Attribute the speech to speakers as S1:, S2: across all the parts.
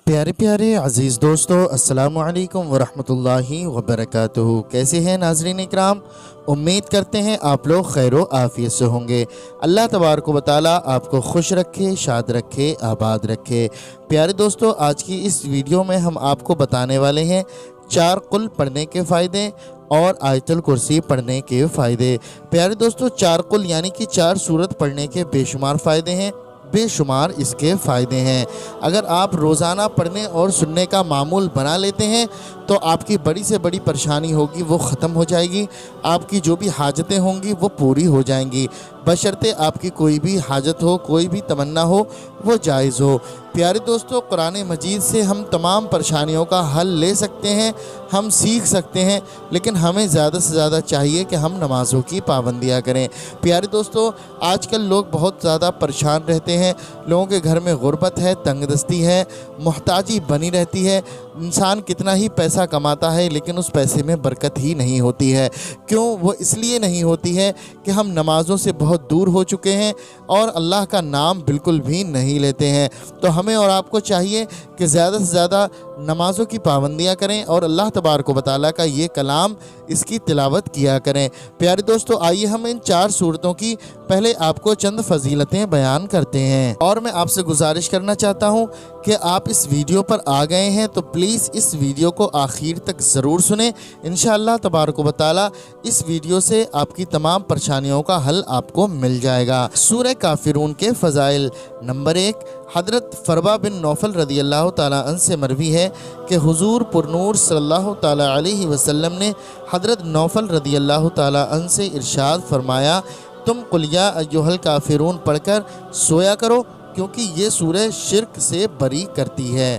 S1: प्यारे प्यारे अज़ीज़ दोस्तों, अस्सलामु अलैकुम वरहमतुल्लाहि वबरकातुहू। कैसे हैं नाज़रीन इकराम? उम्मीद करते हैं आप लोग खैर व आफ़ियत से होंगे। अल्लाह तबारक व तआला आपको खुश रखे, शाद रखे, आबाद रखे। प्यारे दोस्तों, आज की इस वीडियो में हम आपको बताने वाले हैं 4 कुल पढ़ने के फ़ायदे और आयतुल कुर्सी पढ़ने के फ़ायदे। प्यारे दोस्तों, 4 कुल यानी कि 4 सूरत पढ़ने के बेशुमार फ़ायदे हैं, बेशुमार इसके फ़ायदे हैं। अगर आप रोज़ाना पढ़ने और सुनने का मामूल बना लेते हैं तो आपकी बड़ी से बड़ी परेशानी होगी वो ख़त्म हो जाएगी। आपकी जो भी हाजतें होंगी वो पूरी हो जाएंगी, बशर्ते आपकी कोई भी हाजत हो, कोई भी तमन्ना हो वो जायज़ हो। प्यारे दोस्तों, कुरान मजीद से हम तमाम परेशानियों का हल ले सकते हैं, हम सीख सकते हैं, लेकिन हमें ज़्यादा से ज़्यादा चाहिए कि हम नमाज़ों की पाबंदियाँ करें। प्यारे दोस्तों, आजकल लोग बहुत ज़्यादा परेशान रहते हैं। लोगों के घर में गुर्बत है, तंगदस्ती है, मोहताजी बनी रहती है। इंसान कितना ही पैसा कमाता है लेकिन उस पैसे में बरकत ही नहीं होती है। क्यों? वो इसलिए नहीं होती है कि हम नमाज़ों से बहुत दूर हो चुके हैं और अल्लाह का नाम बिल्कुल भी नहीं लेते हैं। तो हमें और आपको चाहिए कि ज़्यादा से ज़्यादा नमाज़ों की पाबंदियाँ करें और अल्लाह तबारक व तआला का ये कलाम, इसकी तिलावत किया करें। प्यारे दोस्तों, आइए हम इन 4 सूरतों की पहले आपको चंद फजीलतें बयान करते हैं। और मैं आपसे गुजारिश करना चाहता हूँ कि आप इस वीडियो पर आ गए हैं तो प्लीज़ इस वीडियो को आखिर तक ज़रूर सुनें। इंशाअल्लाह तबारक व तआला इस वीडियो से आपकी तमाम परेशानियों का हल आपको मिल जाएगा। सूरह काफिरून के फ़ज़ाइल। नंबर 1, हज़रत फ़रवा बिन नौफल रदी अल्लाह ताला अन्हु से मरवी है कि हुज़ूर पुरनूर सल्लल्लाहु ताला अलैहि वसल्लम ने हज़रत नौफल रदी अल्लाह ताला अन्हु से इरशाद फरमाया, तुम कुल या अय्युहल काफिरून पढ़कर सोया करो क्योंकि ये सूरह शिर्क से बरी करती है।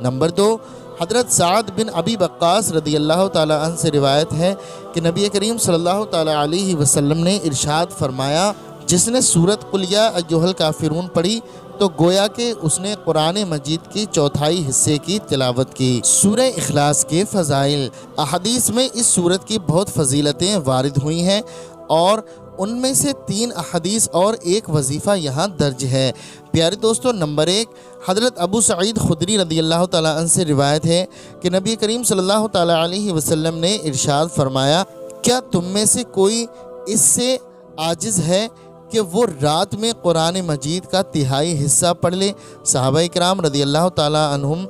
S1: नंबर 2, हज़रत साद बिन अबी वक्कास रदी अल्लाह ताला अन्हु से रिवायत है कि नबी करीम सल्लल्लाहु ताला अलैहि वसल्लम ने इरशाद फरमाया, जिसने सूरत कुल या अय्युहल काफिरून पढ़ी तो गोया कि उसने कुरान मजीद की चौथाई हिस्से की तिलावत की। सूरह इखलास के फ़ज़ाइल। अहदीस में इस सूरत की बहुत फजीलतें वारिद हुई हैं और उनमें से 3 अहदीस और 1 वजीफ़ा यहाँ दर्ज है। प्यारे दोस्तों, नंबर 1, हज़रत अबू सईद खुदरी रदी अल्लाह ताला अन्हु से रिवायत है कि नबी करीम सल्लल्लाहु ताला अलैहि वसल्लम ने इरशाद फरमाया, क्या तुम में से कोई इससे आजिज़ है कि वो रात में कुरान मजीद का तिहाई हिस्सा पढ़ ले? सहाबा किराम रदी अल्लाह ताला अन्हुम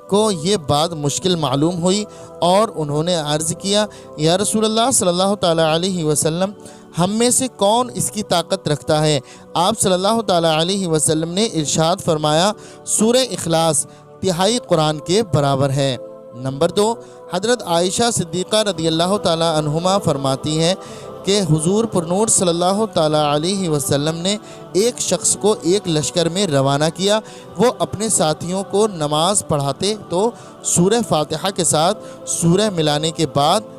S1: को ये बात मुश्किल मालूम हुई और उन्होंने अर्ज़ किया, या रसूलल्लाह सल्लल्लाहु ताला अलैहि वसल्लम, हम में से कौन इसकी ताकत रखता है? आप सल्लल्लाहु ताला अलैहि वसल्लम ने इरशाद फरमाया, सूरह इखलास तिहाई कुरान के बराबर है। नंबर 2, हज़रत आयशा सिद्दीक़ा रदी अल्लाह ताला अन्हुमा फरमाती हैं कि हुज़ूर पुरनूर सल्लल्लाहु ताला अलैहि वसल्लम ने एक शख्स को एक लश्कर में रवाना किया। वो अपने साथियों को नमाज पढ़ाते तो सूरह फातिहा के साथ सूरह मिलाने के बाद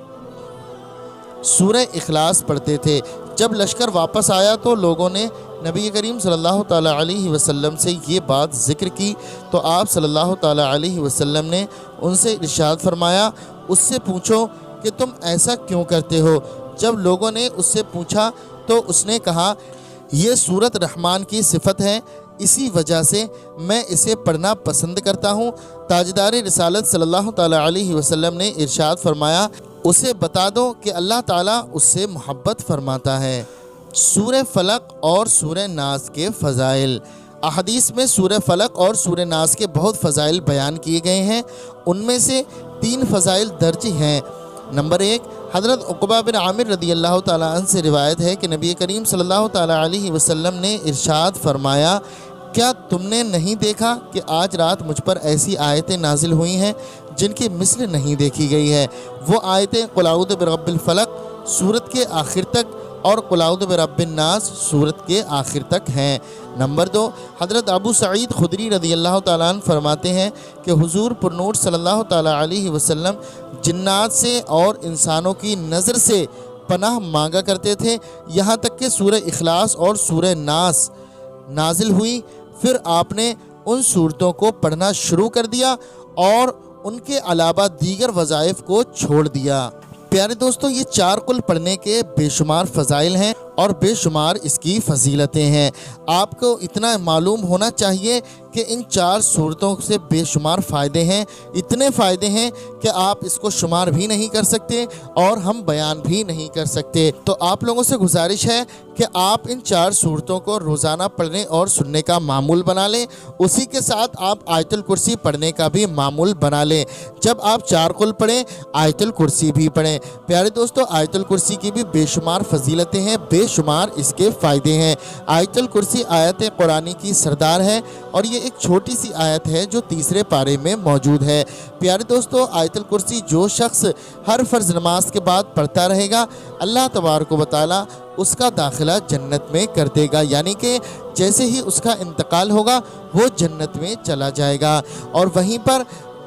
S1: सूरह इखलास पढ़ते थे। जब लश्कर वापस आया तो लोगों ने नबी करीम सल्लल्लाहु ताला अलैहि वसल्लम से ये बात ज़िक्र की तो आप सल्लल्लाहु ताला अलैहि वसल्लम ने उनसे इरशाद फरमाया, उससे पूछो कि तुम ऐसा क्यों करते हो? जब लोगों ने उससे पूछा तो उसने कहा, ये सूरत रहमान की सिफत है, इसी वजह से मैं इसे पढ़ना पसंद करता हूँ। ताजदार रिसालत सल्लल्लाहु ताला अलैहि वसल्लम ने इरशाद फरमाया, उसे बता दो कि अल्लाह ताला उससे मोहब्बत फरमाता है। सूरह फलक और सूरह नास के फ़ज़ाइल। अहदीस में सूरह फलक और सूरह नास के बहुत फ़ज़ाइल बयान किए गए हैं। उनमें से 3 फ़ज़ाइल दर्ज हैं। नंबर 1, हज़रत उक़बा बिन आमिर रदी अल्लाह ताला अन्हु से रिवायत है कि नबी करीम सल्लल्लाहु ताला अलैहि वसल्लम ने इरशाद फरमाया, क्या तुमने नहीं देखा कि आज रात मुझ पर ऐसी आयतें नाजिल हुई हैं जिनकी मिस्ल नहीं देखी गई है? वो आयतें कुल अऊज़ु बिरब्बिल फलक सूरत के आखिर तक और कुल अऊज़ु बिरब्बिन नास सूरत के आखिर तक हैं। नंबर 2, हज़रत अबू सईद खुदरी रदी अल्लाह ताला अन्हु फरमाते हैं कि हुज़ूर पुरनूर सल्लल्लाहु ताला अलैहि वसल्लम जिन्नात से और इंसानों की नज़र से पनाह मांगा करते थे, यहाँ तक कि सूरह इखलास और सूरह नास नाजिल हुई। फिर आपने उन सूरतों को पढ़ना शुरू कर दिया और उनके अलावा दीगर वज़ाइफ को छोड़ दिया। प्यारे दोस्तों, ये 4 कुल पढ़ने के बेशुमार फ़ज़ाइल हैं اور بے شمار اس کی فضیلتیں ہیں۔ آپ کو اتنا معلوم ہونا چاہیے کہ ان 4 صورتوں سے بے شمار فائدے ہیں، اتنے فائدے ہیں کہ آپ اس کو شمار بھی نہیں کر سکتے اور ہم بیان بھی نہیں کر سکتے۔ تو آپ لوگوں سے گزارش ہے کہ آپ ان 4 صورتوں کو روزانہ پڑھنے اور سننے کا معمول بنا لیں، اسی کے ساتھ آپ آیت الکرسی پڑھنے کا بھی معمول بنا لیں۔ جب آپ 4 قل پڑھیں آیت الکرسی بھی پڑھیں۔ پیارے دوستو، آیت الکرسی کی بھی بے شمار فضیلتیں ہیں، بے شمار اس کے فائدے ہیں۔ آیت الکرسی آیت قرآنی کی سردار ہے اور یہ ایک چھوٹی سی آیت ہے جو تیسرے پارے میں موجود ہے۔ پیارے دوستو، آیت الکرسی جو شخص ہر فرض نماز کے بعد پڑھتا رہے گا، اللہ تبارک و تعالی اس کا داخلہ جنت میں کر دے گا، یعنی کہ جیسے ہی اس کا انتقال ہوگا وہ جنت میں چلا جائے گا۔ اور وہیں پر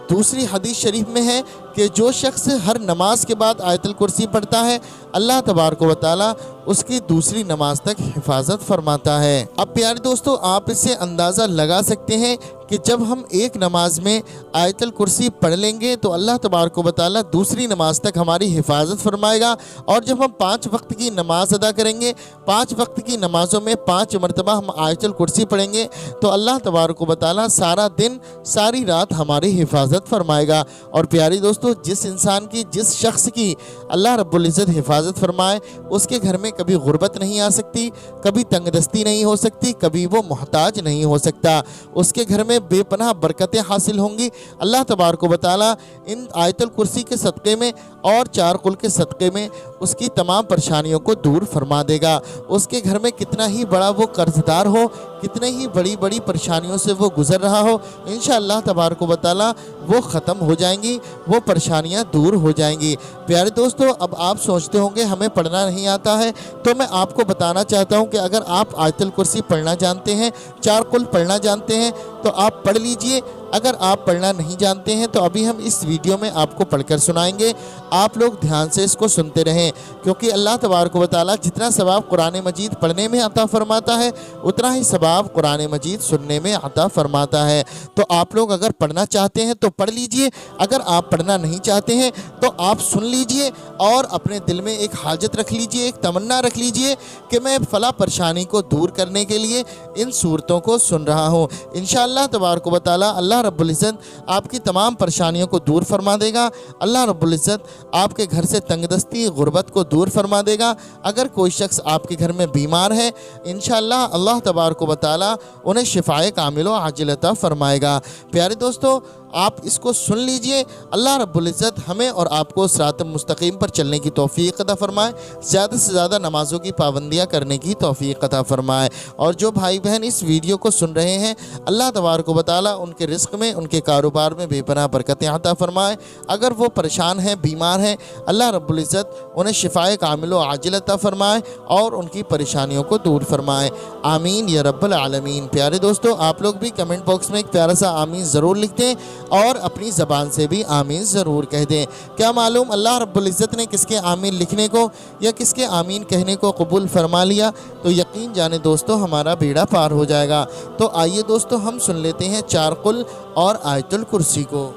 S1: دوسری حدیث شریف میں ہے کہ جو شخص ہر نماز کے بعد آیت الکرسی پڑھتا ہے، اللہ تبارک و تعالی اس کی دوسری نماز تک حفاظت فرماتا ہے۔ اب پیارے دوستو، آپ اس سے اندازہ لگا سکتے ہیں کہ جب ہم ایک نماز میں آیت الکرسی پڑھ لیں گے تو اللہ تبارک و تعالی دوسری نماز تک ہماری حفاظت فرمائے گا، اور جب ہم 5 وقت کی نماز ادا کریں گے، 5 وقت کی نمازوں میں 5 مرتبہ ہم آیت الکرسی پڑھیں گے تو اللہ تبارک و تعالی سارا دن ساری رات ہماری حفاظت فرمائے گا۔ اور پیاری دوستو، جس انسان کی، جس شخص کی اللہ رب العزت حفاظت فرمائے، اس کے گھر میں کبھی غربت نہیں آ سکتی، کبھی تنگ دستی نہیں ہو سکتی، کبھی وہ محتاج نہیں ہو سکتا، اس کے گھر میں بے پناہ برکتیں حاصل ہوں گی۔ اللہ تبارک و تعالی ان آیت الکرسی کے صدقے میں اور 4 قل کے صدقے میں اس کی تمام پریشانیوں کو دور فرما دے گا۔ اس کے گھر میں کتنا ہی بڑا وہ قرض دار ہو، کتنے ہی بڑی بڑی پریشانیوں سے وہ گزر رہا ہو، انشاءاللہ تبارک و تعالی وہ ختم ہو جائیں گی، وہ پریشانیاں دور ہو جائیں گی۔ پیارے دوستو، اب آپ سوچتے ہوں گے ہمیں پڑھنا نہیں آتا ہے، تو میں آپ کو بتانا چاہتا ہوں کہ اگر آپ آیت الکرسی پڑھنا جانتے ہیں، 4 قل پڑھنا جانتے ہیں تو آپ پڑھ لیجئے۔ اگر آپ پڑھنا نہیں جانتے ہیں تو ابھی ہم اس ویڈیو میں آپ کو پڑھ کر سنائیں گے، آپ لوگ دھیان سے اس کو سنتے رہیں، کیونکہ اللہ تبارک و تعالی جتنا ثواب قرآن مجید پڑھنے میں عطا فرماتا ہے اتنا ہی ثواب قرآن مجید سننے میں عطا فرماتا ہے۔ تو آپ لوگ اگر پڑھنا چاہتے ہیں تو پڑھ لیجئے، اگر آپ پڑھنا نہیں چاہتے ہیں تو آپ سن لیجئے اور اپنے دل میں ایک حاجت رکھ لیجئے، ایک تمنا رکھ لیجئے کہ میں فلاں پریشانی کو دور کرنے کے لیے ان صورتوں کو سن رہا ہوں۔ انشاءاللہ تبارک و تعالی اللہ رب العزت آپ کی تمام پریشانیوں کو دور فرما دے گا۔ اللہ رب العزت آپ کے گھر سے تنگ دستی، غربت کو دور فرما دے گا۔ اگر کوئی شخص آپ کے گھر میں بیمار ہے، انشاءاللہ اللہ تبارک و تعالی انہیں شفائے کامل و عاجل عطا فرمائے گا۔ پیارے دوستو، آپ اس کو سن لیجئے۔ اللہ رب العزت ہمیں اور آپ کو صراط مستقیم پر چلنے کی توفیق عطا فرمائے، زیادہ سے زیادہ نمازوں کی پابندیاں کرنے کی توفیق عطا فرمائے۔ اور جو بھائی بہن اس ویڈیو کو سن رہے ہیں، اللہ تبارک و تعالی ان کے رزق میں، ان کے کاروبار میں بے پناہ برکتیں عطا فرمائے۔ اگر وہ پریشان ہیں، بیمار ہیں، اللہ رب العزت انہیں شفائے کامل و عاجل عطا فرمائے اور ان کی پریشانیوں کو دور فرمائے۔ آمین یا رب العالمین۔ پیارے دوستو، آپ لوگ بھی کمنٹ باکس میں ایک پیارا سا آمین ضرور لکھ دیں اور اپنی زبان سے بھی آمین ضرور کہہ دیں۔ کیا معلوم اللہ رب العزت نے کس کے آمین لکھنے کو یا کس کے آمین کہنے کو قبول فرما لیا تو یقین جانے دوستو ہمارا بیڑا پار ہو جائے گا۔ تو آئیے دوستو ہم سن لیتے ہیں 4 قل اور آیت الکرسی کو۔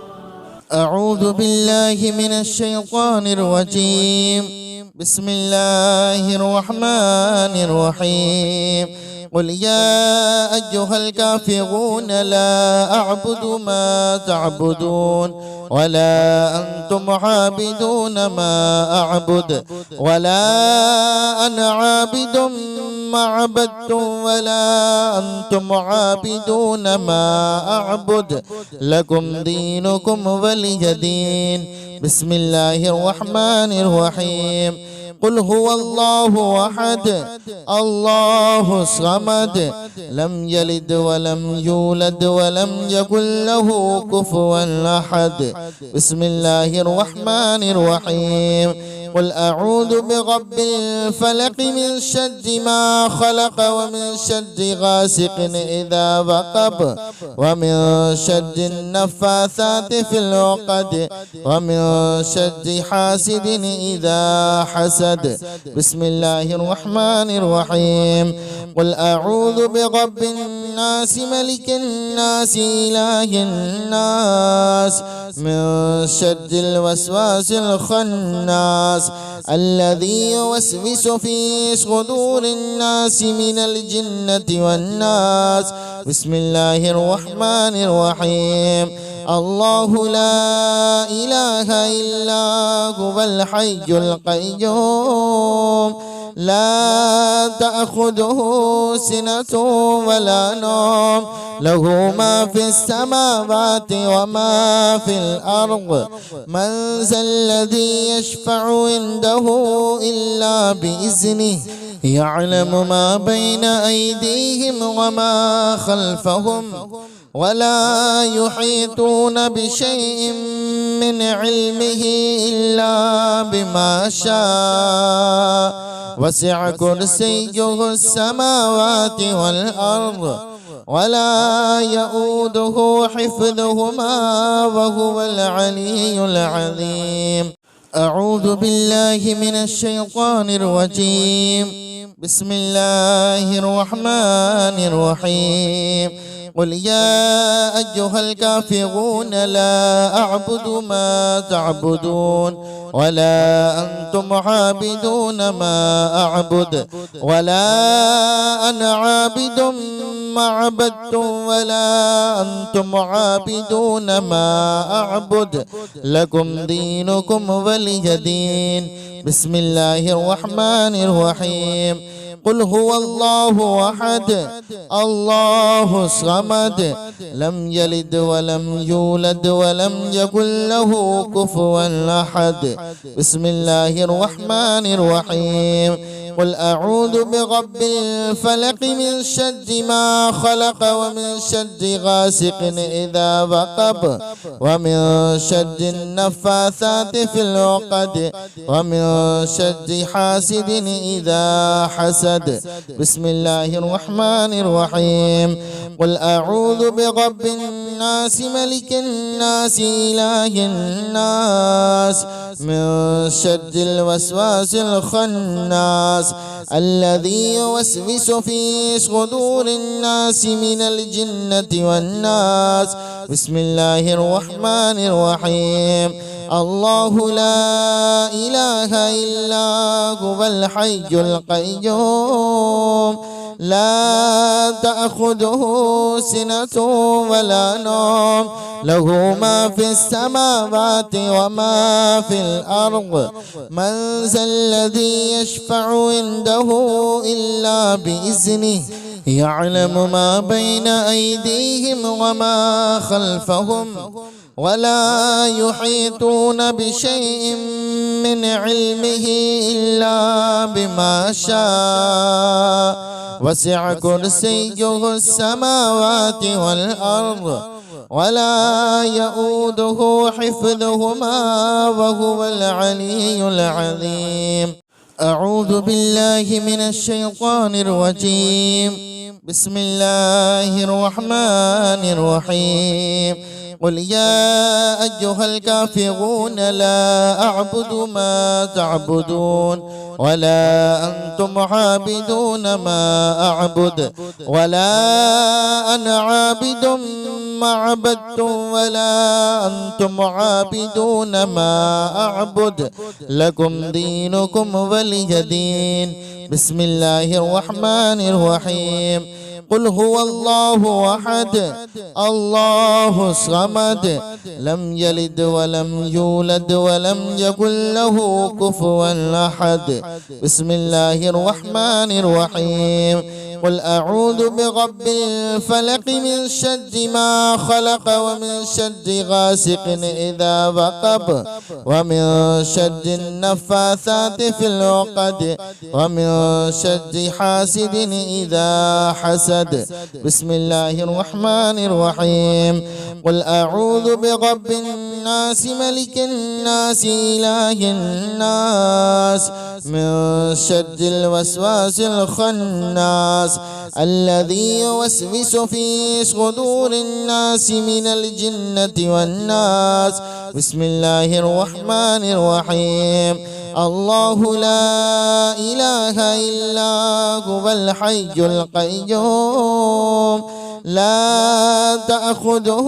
S1: اعوذ باللہ من الشیطان الرجیم، بسم اللہ الرحمن الرحیم۔ قل يا أيها الكافرون لا أعبد ما تعبدون ولا أنتم عابدون ما أعبد ولا أنا عابد ما عبدتم ولا أنتم عابدون ما أعبد لكم دينكم ولي دين۔ بسم الله الرحمن الرحيم۔ قل هو الله أحد الله الصمد لم يلد ولم يولد ولم يكن له كفوا أحد۔ بسم الله الرحمن الرحيم۔ قل أعوذ برب الفلق من شر ما خلق ومن شر غاسق إذا وقب ومن شر النفاثات في العقد ومن شر حاسد إذا حسد۔ بسم الله الرحمن الرحيم۔ قل أعوذ برب الناس ملك الناس إله الناس من شر الوسواس الخناس الذي يوسوس في صدور الناس من الجنة والناس. بسم الله الرحمن الرحيم. الله لا إله إلا هو الحي القيوم لا تأخذه سنة ولا نوم له ما في السماوات وما في الأرض. من ذا الذي يشفع عنده إلا بإذنه يعلم ما بين أيديهم وما خلفهم ولا يحيطون بشيء من علمه إلا بما شاء. وسع كرسيه السماوات والأرض ولا يؤوده حفظهما وهو العلي العظيم. أعوذ بالله من الشيطان الرجيم. بسم الله الرحمن الرحيم. قل يا أيها الكافرون لا أعبد ما تعبدون ولا أنتم عابدون ما أعبد ولا أنا عابد ما عبدتم ولا أنتم عابدون ما أعبد لكم دينكم ولي دين. بسم الله الرحمن الرحيم. قل هو الله أحد الله الصمد لم يلد ولم يولد ولم يكن له كفوا أحد. بسم الله الرحمن الرحيم. قل أعوذ برب الفلق من شر ما خلق ومن شر غاسق إذا وقب ومن شر النفاثات في العقد ومن شر حاسد إذا حسد. بسم الله الرحمن الرحيم. قل أعوذ برب الناس ملك الناس إله الناس من شر الوسواس الخناس الذي يوسوس في صدور الناس من الجنة والناس. بسم الله الرحمن الرحيم. الله لا إله إلا هو الحي القيوم لا تأخذه سنة ولا نوم له ما في السماوات وما في الأرض. من ذا الذي يشفع عنده إلا بإذنه يعلم ما بين أيديهم وما خلفهم ولا يحيطون بشيء من علمه إلا بما شاء. وسع كرسيه السماوات والأرض ولا يؤوده حفظهما وهو العلي العظيم. أعوذ بالله من الشيطان الرجيم. بسم الله الرحمن الرحيم. قل يا أيها الكافرون لا أعبد ما تعبدون ولا أنتم عابدون ما أعبد ولا أنا عابد ما عبدتم ولا أنتم عابدون ما أعبد لكم دينكم ولي دين. بسم الله الرحمن الرحيم. قل هو الله أحد الله الصمد لم يلد ولم يولد ولم يكن له كفوا أحد. بسم الله الرحمن الرحيم. قل أعوذ برب الفلق من شر ما خلق ومن شر غاسق إذا وقب ومن شر النفاثات في العقد ومن شر حاسد إذا حسد. بسم الله الرحمن الرحيم. قل أعوذ برب الناس ملك الناس إله الناس من شر الوسواس الخناس الذي يوسوس في صدور الناس من الجنة والناس. بسم الله الرحمن الرحيم. الله لا إله إلا هو الحي القيوم لا تأخذه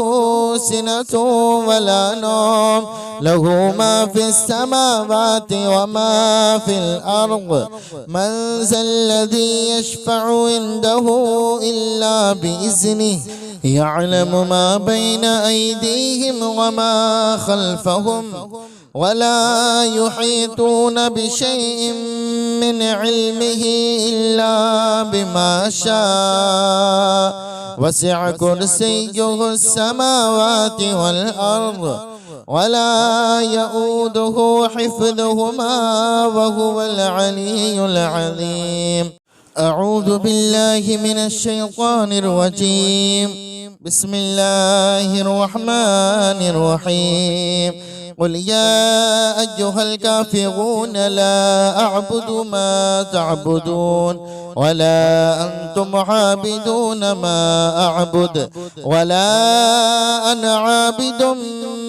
S1: سنة ولا نوم له ما في السماوات وما في الأرض من ذا الذي يشفع عنده إلا بإذنه يعلم ما بين أيديهم وما خلفهم ولا يحيطون بشيء من علمه إلا بما شاء وسع كرسيه السماوات والأرض ولا يؤوده حفظهما وهو العلي العظيم. أعوذ بالله من الشيطان الرجيم. بسم الله الرحمن الرحيم. قل يا أيها الكافرون لا أعبد ما تعبدون ولا أنتم عابدون ما أعبد ولا أنا عابد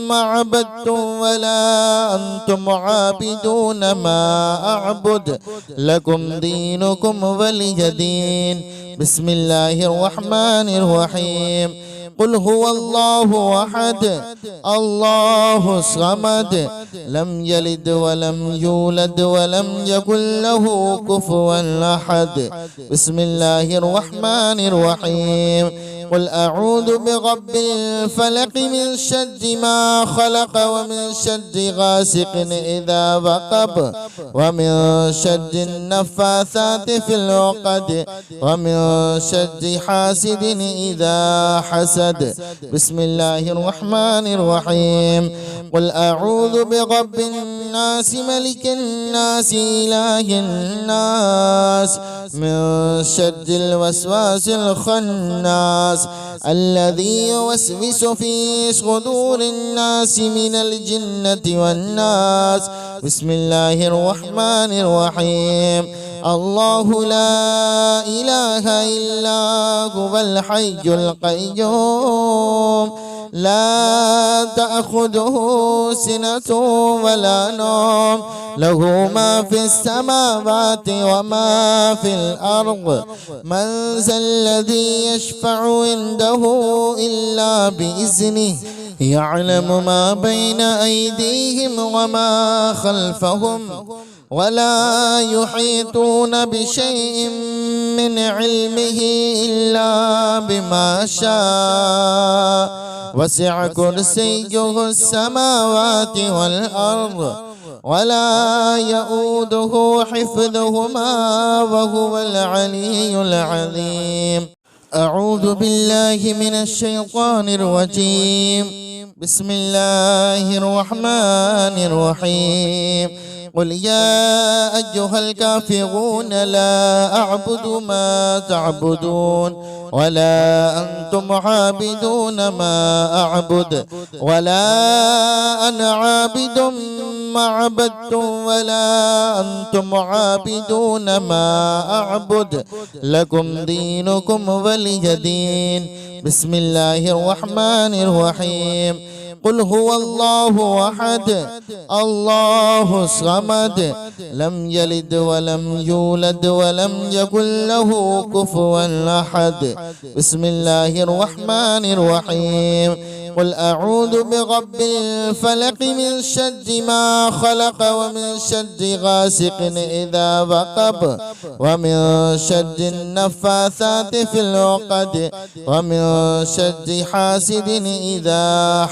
S1: ما عبدتم ولا أنتم عابدون ما أعبد لكم دينكم ولي دين. بسم الله الرحمن الرحيم. قل هو الله أحد الله الصمد لم يلد ولم يولد ولم يكن له كفوا أحد. بسم الله الرحمن الرحيم. قل أعوذ برب الفلق من شر ما خلق ومن شر غاسق إذا وقب ومن شر النفاثات في العقد ومن شر حاسد إذا حسد. بسم الله الرحمن الرحيم. قل أعوذ برب الناس ملك الناس إله الناس من شر الوسواس الخناس الذي يوسوس في صدور الناس من الجنة والناس. بسم الله الرحمن الرحيم. الله لا إله إلا هو الحي القيوم لا تأخذه سنة ولا نوم له ما في السماوات وما في الأرض من ذا الذي يشفع عنده إلا بإذنه يعلم ما بين أيديهم وما خلفهم ولا يحيطون بشيء من علمه إلا بما شاء وسع كرسيه السماوات والأرض ولا يؤوده حفظهما وهو العلي العظيم. أعوذ بالله من الشيطان الرجيم. بسم الله الرحمن الرحيم. قل يا أيها الكافرون لا أعبد ما تعبدون ولا أنتم عابدون ما أعبد ولا أنا عابد ما عبدتم ولا أنتم عابدون ما أعبد لكم دينكم ولي دين. بسم الله الرحمن الرحيم. قل هو الله أحد الله الصمد لم يلد ولم يولد ولم يكن له كفوا أحد. بسم الله الرحمن الرحيم. قل أعوذ برب الفلق من شر ما خلق ومن شر غاسق إذا وقب ومن شر النفاثات في العقد ومن شر حاسد إذا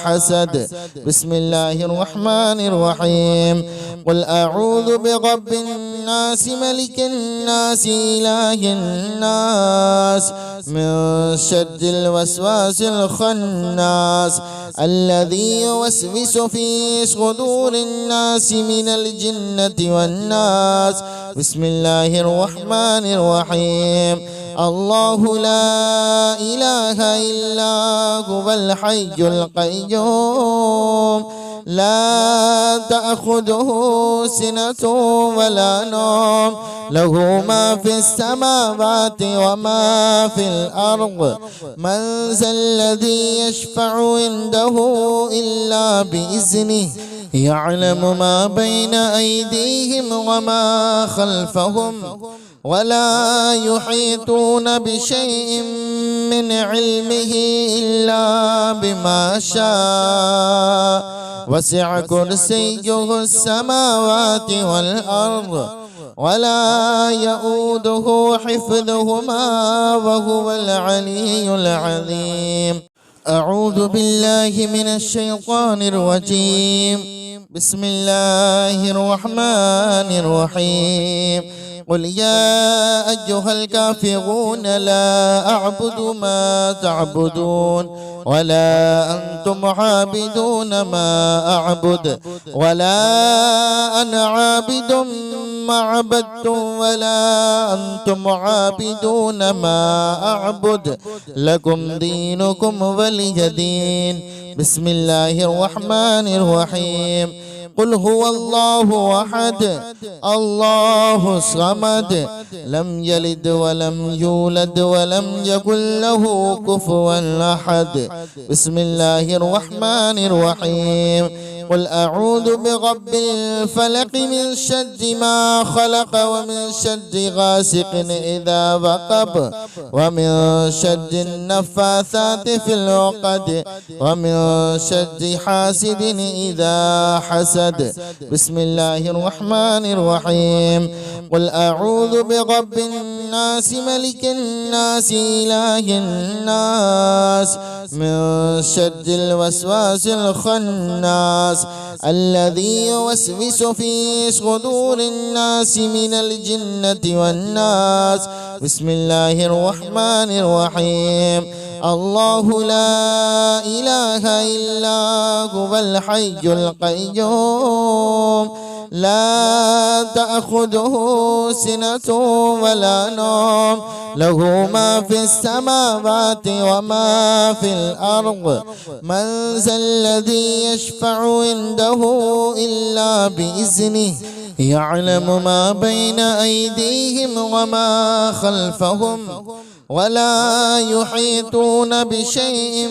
S1: حسد. بسم الله الرحمن الرحيم. قل أعوذ برب الناس ملك الناس إله الناس من شر الوسواس الخناس الذي يوسوس في صدور الناس من الجنة والناس. بسم الله الرحمن الرحيم. الله لا إله إلا هو الحي القيوم لا تأخذه سنة ولا نوم له ما في السماوات وما في الأرض من ذا الذي يشفع عنده إلا بإذنه يعلم ما بين أيديهم وما خلفهم ولا يحيطون بشيء من علمه إلا بما شاء وسع كرسيه السماوات والأرض ولا يؤوده حفظهما وهو العلي العظيم. أعوذ بالله من الشيطان الرجيم. بسم الله الرحمن الرحيم. قل يا أيها الكافرون لا أعبد ما تعبدون ولا أنتم عابدون ما أعبد ولا أنا عابد ما عبدتم ولا أنتم عابدون ما أعبد لكم دينكم ولي دين. بسم الله الرحمن الرحيم. قل هو الله أحد الله الصمد لم يلد ولم يولد ولم يكن له كفوا أحد. بسم الله الرحمن الرحيم. قل أعوذ برب الفلق من شر ما خلق ومن شر غاسق إذا وقب ومن شر النفاثات في العقد ومن شر حاسد إذا حسد. بسم الله الرحمن الرحيم. قل أعوذ برب الناس ملك الناس إله الناس من شر الوسواس الخناس الذي يوسوس في صدور الناس من الجنة والناس. بسم الله الرحمن الرحيم. الله لا إله إلا هو الحي القيوم لا تأخذه سنة ولا نوم له ما في السماوات وما في الأرض. من ذا الذي يشفع عنده إلا بإذنه يعلم ما بين أيديهم وما خلفهم ولا يحيطون بشيء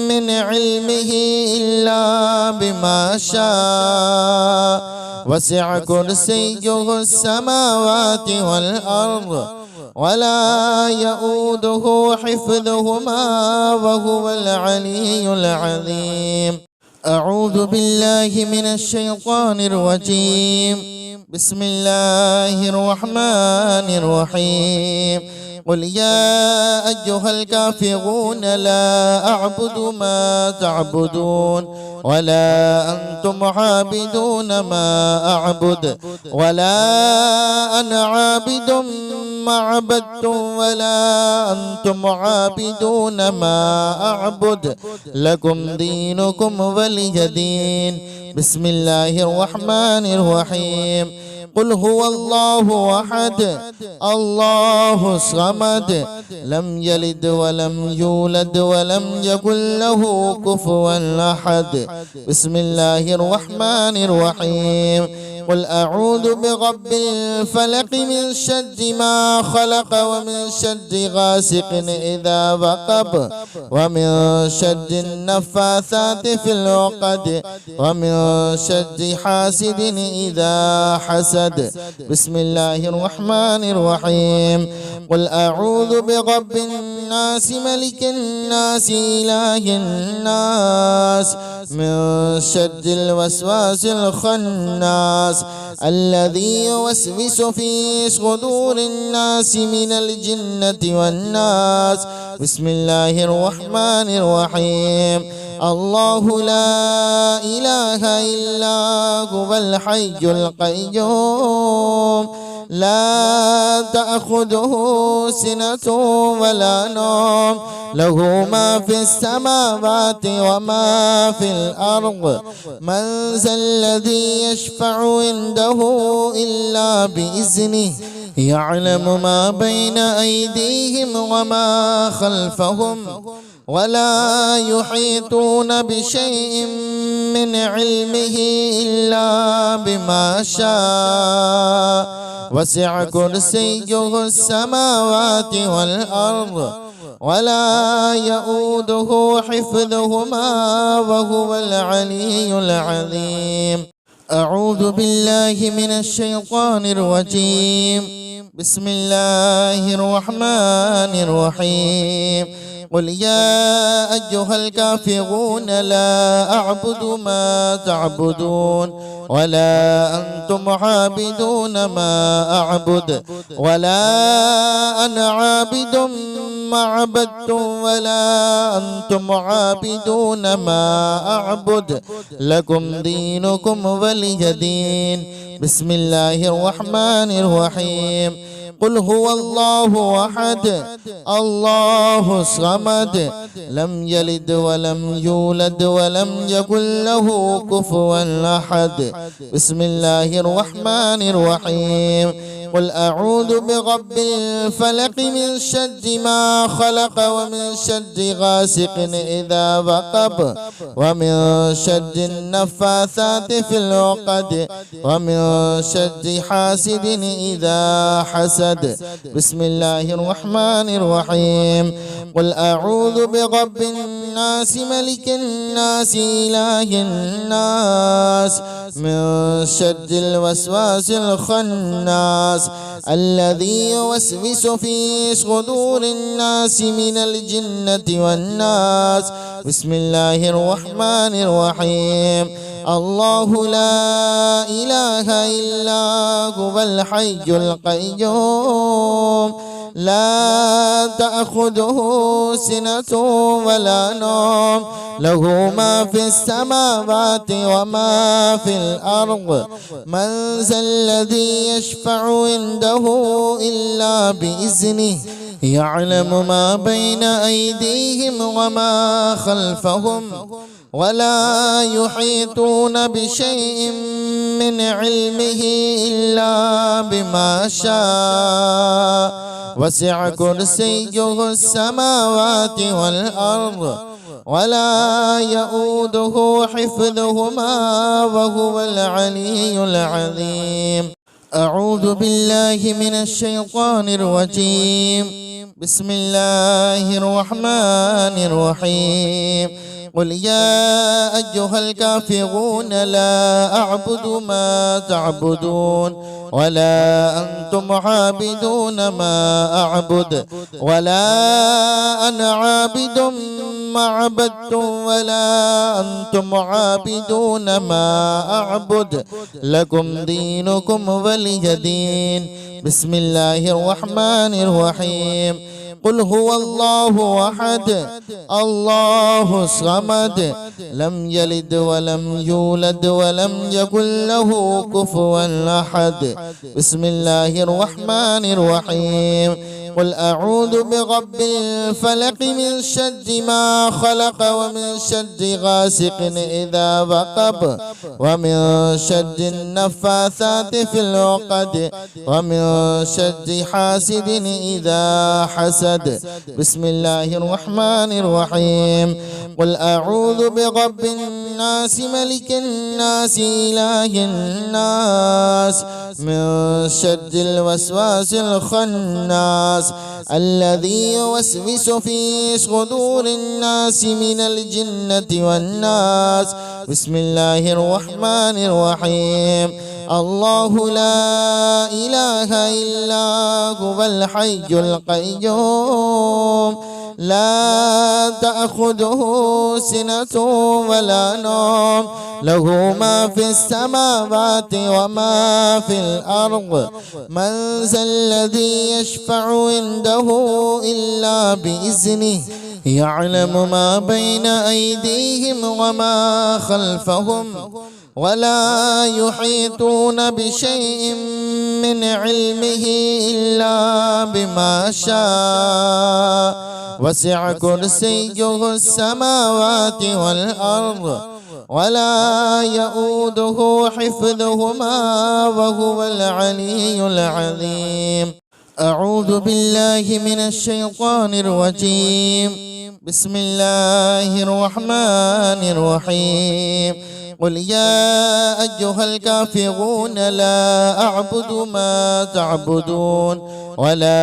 S1: من علمه إلا بما شاء وسع كرسيه السماوات والأرض ولا يؤوده حفظهما وهو العلي العظيم. أعوذ بالله من الشيطان الرجيم. بسم الله الرحمن الرحيم. قل يا أيها الكافرون لا أعبد ما تعبدون ولا أنتم عابدون ما أعبد ولا أنا عابد ما عبدتم ولا أنتم عابدون ما أعبد لكم دينكم ولي دين. بسم الله الرحمن الرحيم. قل هو الله أحد الله الصمد لم يلد ولم يولد ولم يكن له كفوا أحد. بسم الله الرحمن الرحيم. قل أعوذ برب الفلق من شر ما خلق ومن شر غاسق إذا وقب ومن شر النفاثات في العقد ومن شر حاسد إذا حسد. بسم الله الرحمن الرحيم. قل أعوذ برب الناس ملك الناس إله الناس من شر الوسواس الخناس الذي يوسوس في صدور الناس من الجنة والناس. بسم الله الرحمن الرحيم. الله لا إله إلا هو الحي القيوم لا تأخذه سنة ولا نوم له ما في السماوات وما في الأرض. من ذا الذي يشفع عنده إلا بإذنه يعلم ما بين أيديهم وما خلفهم ولا يحيطون بشيء من علمه إلا بما شاء وسع كرسيه السماوات والأرض ولا يؤوده حفظهما وهو العلي العظيم. أعوذ بالله من الشيطان الرجيم. بسم الله الرحمن الرحيم قل يا أيها الكافرون لا أعبد ما تعبدون ولا أنتم عابدون ما أعبد ولا أنا عابد ما عبدتم ولا أنتم عابدون ما أعبد لكم دينكم ولي دين بسم الله الرحمن الرحيم قل هو الله أحد الله الصمد لم يلد ولم يولد ولم يكن له كفوا أحد بسم الله الرحمن الرحيم قل أعوذ برب الفلق من شر ما خلق ومن شر غاسق إذا وقب ومن شر النفاثات في العقد ومن شر حاسد إذا حسد بسم الله الرحمن الرحيم قل أعوذ برب الناس ملك الناس إله الناس من شر الوسواس الخناس الذي يوسوس في صدور الناس من الجنة والناس بسم الله الرحمن الرحيم الله لا إله إلا هو الحي القيوم لا تأخذه سنة ولا نوم له ما في السماوات وما في الأرض من ذا الذي يشفع عنده إلا بإذنه يعلم ما بين أيديهم وما خلفهم ولا يحيطون بشيء من علمه إلا بما شاء وسع كرسيه السماوات والأرض ولا يؤوده حفظهما وهو العلي العظيم أعوذ بالله من الشيطان الرجيم بسم الله الرحمن الرحيم قل يا أيها الكافرون لا أعبد ما تعبدون ولا أنتم عابدون ما أعبد ولا أنا عابد ما عبدتم ولا أنتم عابدون ما أعبد لكم دينكم ولي دين بسم الله الرحمن الرحيم قل هو الله أحد الله الصمد لم يلد ولم يولد ولم يكن له كفوا أحد بسم الله الرحمن الرحيم قل أعوذ برب الفلق من شر ما خلق ومن شر غاسق إذا وقب ومن شر النفاثات في العقد ومن شر حاسد إذا حسد بسم الله الرحمن الرحيم قل أعوذ برب الناس ملك الناس إله الناس من شر الوسواس الخناس الذي يوسوس في صدور الناس من الجنة والناس بسم الله الرحمن الرحيم الله لا إله إلا هو الحي القيوم لا تأخذه سنة ولا نوم له ما في السماوات وما في الأرض من ذا الذي يشفع عنده إلا بإذنه يعلم ما بين أيديهم وما خلفهم ولا يحيطون بشيء من علمه إلا بما شاء وسع كرسيه السماوات والأرض ولا يؤوده حفظهما وهو العلي العظيم أعوذ بالله من الشيطان الرجيم بسم الله الرحمن الرحيم قل يا أيها الكافرون لا أعبد ما تعبدون ولا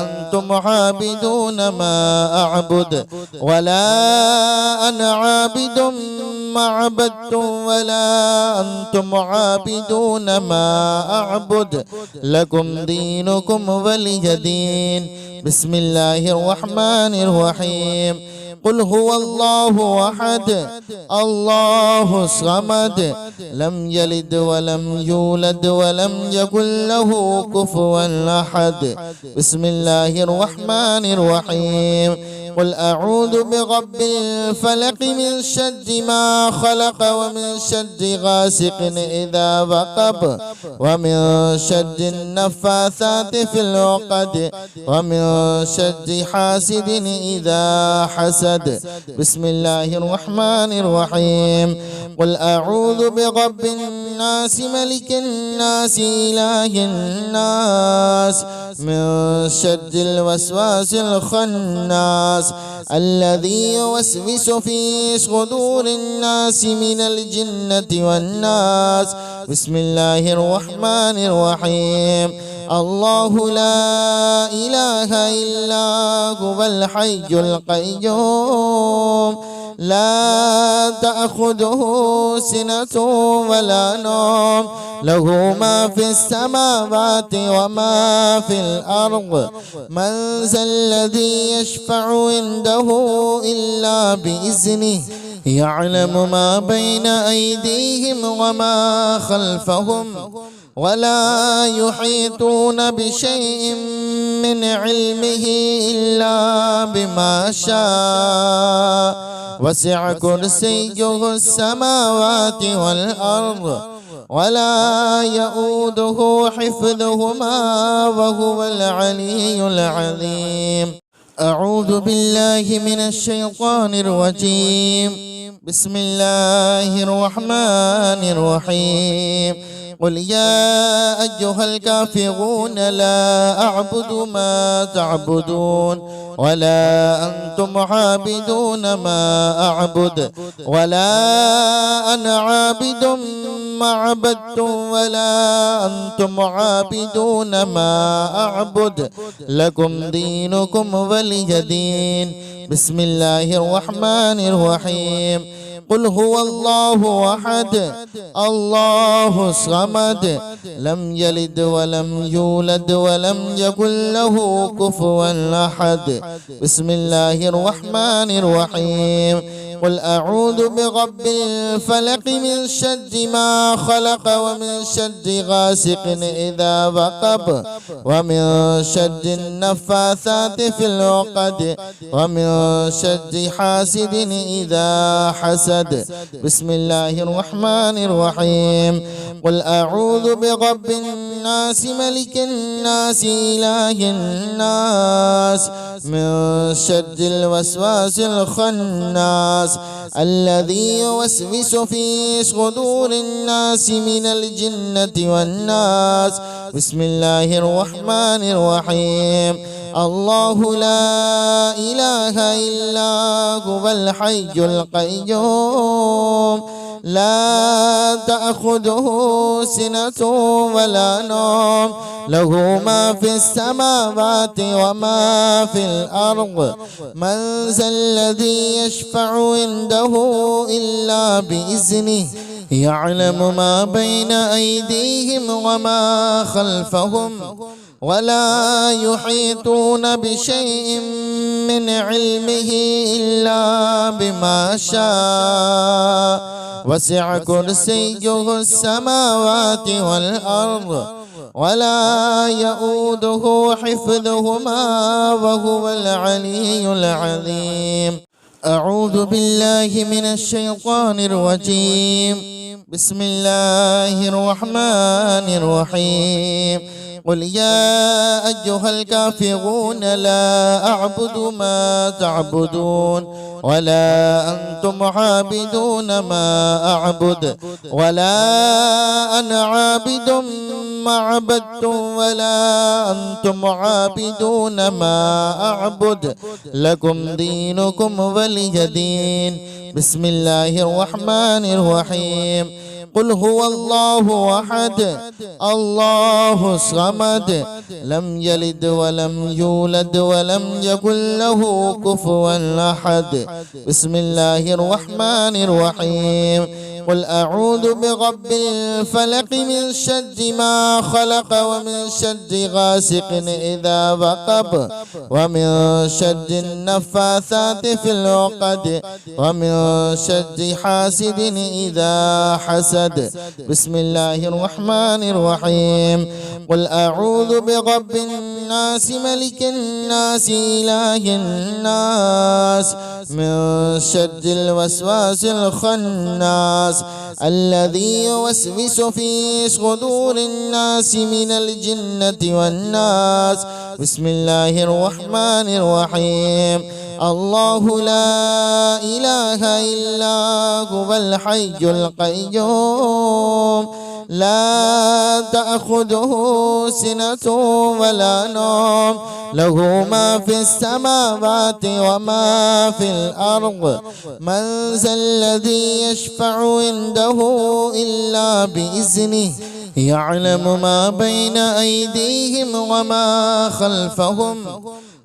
S1: أنتم عابدون ما أعبد ولا أنا عابد ما عبدتم ولا أنتم عابدون ما أعبد لكم دينكم ولي دين. بسم الله الرحمن الرحيم قل هو الله أحد الله الصمد لم يلد ولم يولد ولم يكن له كفوا أحد. بسم الله الرحمن الرحيم قل أعوذ برب الفلق من شر ما خلق ومن شر غاسق إذا وقب ومن شر النفاثات في العقد ومن شر حاسد إذا حسد. بسم الله الرحمن الرحيم قل أعوذ برب الناس ملك الناس إله الناس من شر الوسواس الخناس الذي يوسوس في صدور الناس من الجنة والناس. بسم الله الرحمن الرحيم الله لا إله إلا هو الحي القيوم لا تأخذه سنة ولا نوم له ما في السماوات وما في الأرض من ذا الذي يشفع عنده إلا بإذنه يعلم ما بين أيديهم وما خلفهم ولا يحيطون بشيء من علمه إلا بما شاء وسع كرسيه السماوات والأرض ولا يؤوده حفظهما وهو العلي العظيم. أعوذ بالله من الشيطان الرجيم. بسم الله الرحمن الرحيم قل يا أيها الكافرون لا أعبد ما تعبدون ولا أنتم عابدون ما أعبد ولا أنا عابد ما عبدتم ولا أنتم عابدون ما أعبد لكم دينكم ولي دين. بسم الله الرحمن الرحيم قل هو الله أحد الله الصمد لم يلد ولم يولد ولم يكن له كفوا أحد. بسم الله الرحمن الرحيم قل أعوذ برب الفلق من شر ما خلق ومن شر غاسق إذا وقب ومن شر النفاثات في العقد ومن شر حاسد إذا حسد. بسم الله الرحمن الرحيم قل أعوذ برب الناس ملك الناس إله الناس من شر الوسواس الخناس الذي يوسوس في صدور الناس من الجنة والناس. بسم الله الرحمن الرحيم الله لا إله إلا هو الحي القيوم لا تأخذه سنة ولا نوم له ما في السماوات وما في الأرض من ذا الذي يشفع عنده إلا بإذنه يعلم ما بين أيديهم وما خلفهم ولا يحيطون بشيء من علمه إلا بما شاء وسع كرسيه السماوات والأرض ولا يؤوده حفظهما وهو العلي العظيم. أعوذ بالله من الشيطان الرجيم. بسم الله الرحمن الرحيم. قل يا أيها الكافرون لا أعبد ما تعبدون ولا أنتم عابدون ما أعبد ولا أنا عابد ما عبدتم ولا أنتم عابدون ما أعبد لكم دينكم ولي دين. بسم الله الرحمن الرحيم. قل هو الله أحد الله الصمد لم يلد ولم يولد ولم يكن له كفوا أحد. بسم الله الرحمن الرحيم. قل أعوذ برب الفلق من شر ما خلق ومن شر غاسق إذا وقب ومن شر النفاثات في العقد ومن شر حاسد إذا حسد. بسم الله الرحمن الرحيم. قل أعوذ برب الناس ملك الناس إله الناس من شر الوسواس الخناس الذي يوسوس في صدور الناس من الجنة والناس. بسم الله الرحمن الرحيم. الله لا إله إلا هو الحي القيوم لا تأخذه سنة ولا نوم له ما في السماوات وما في الأرض. من ذا الذي يشفع عنده إلا بإذنه يعلم ما بين أيديهم وما خلفهم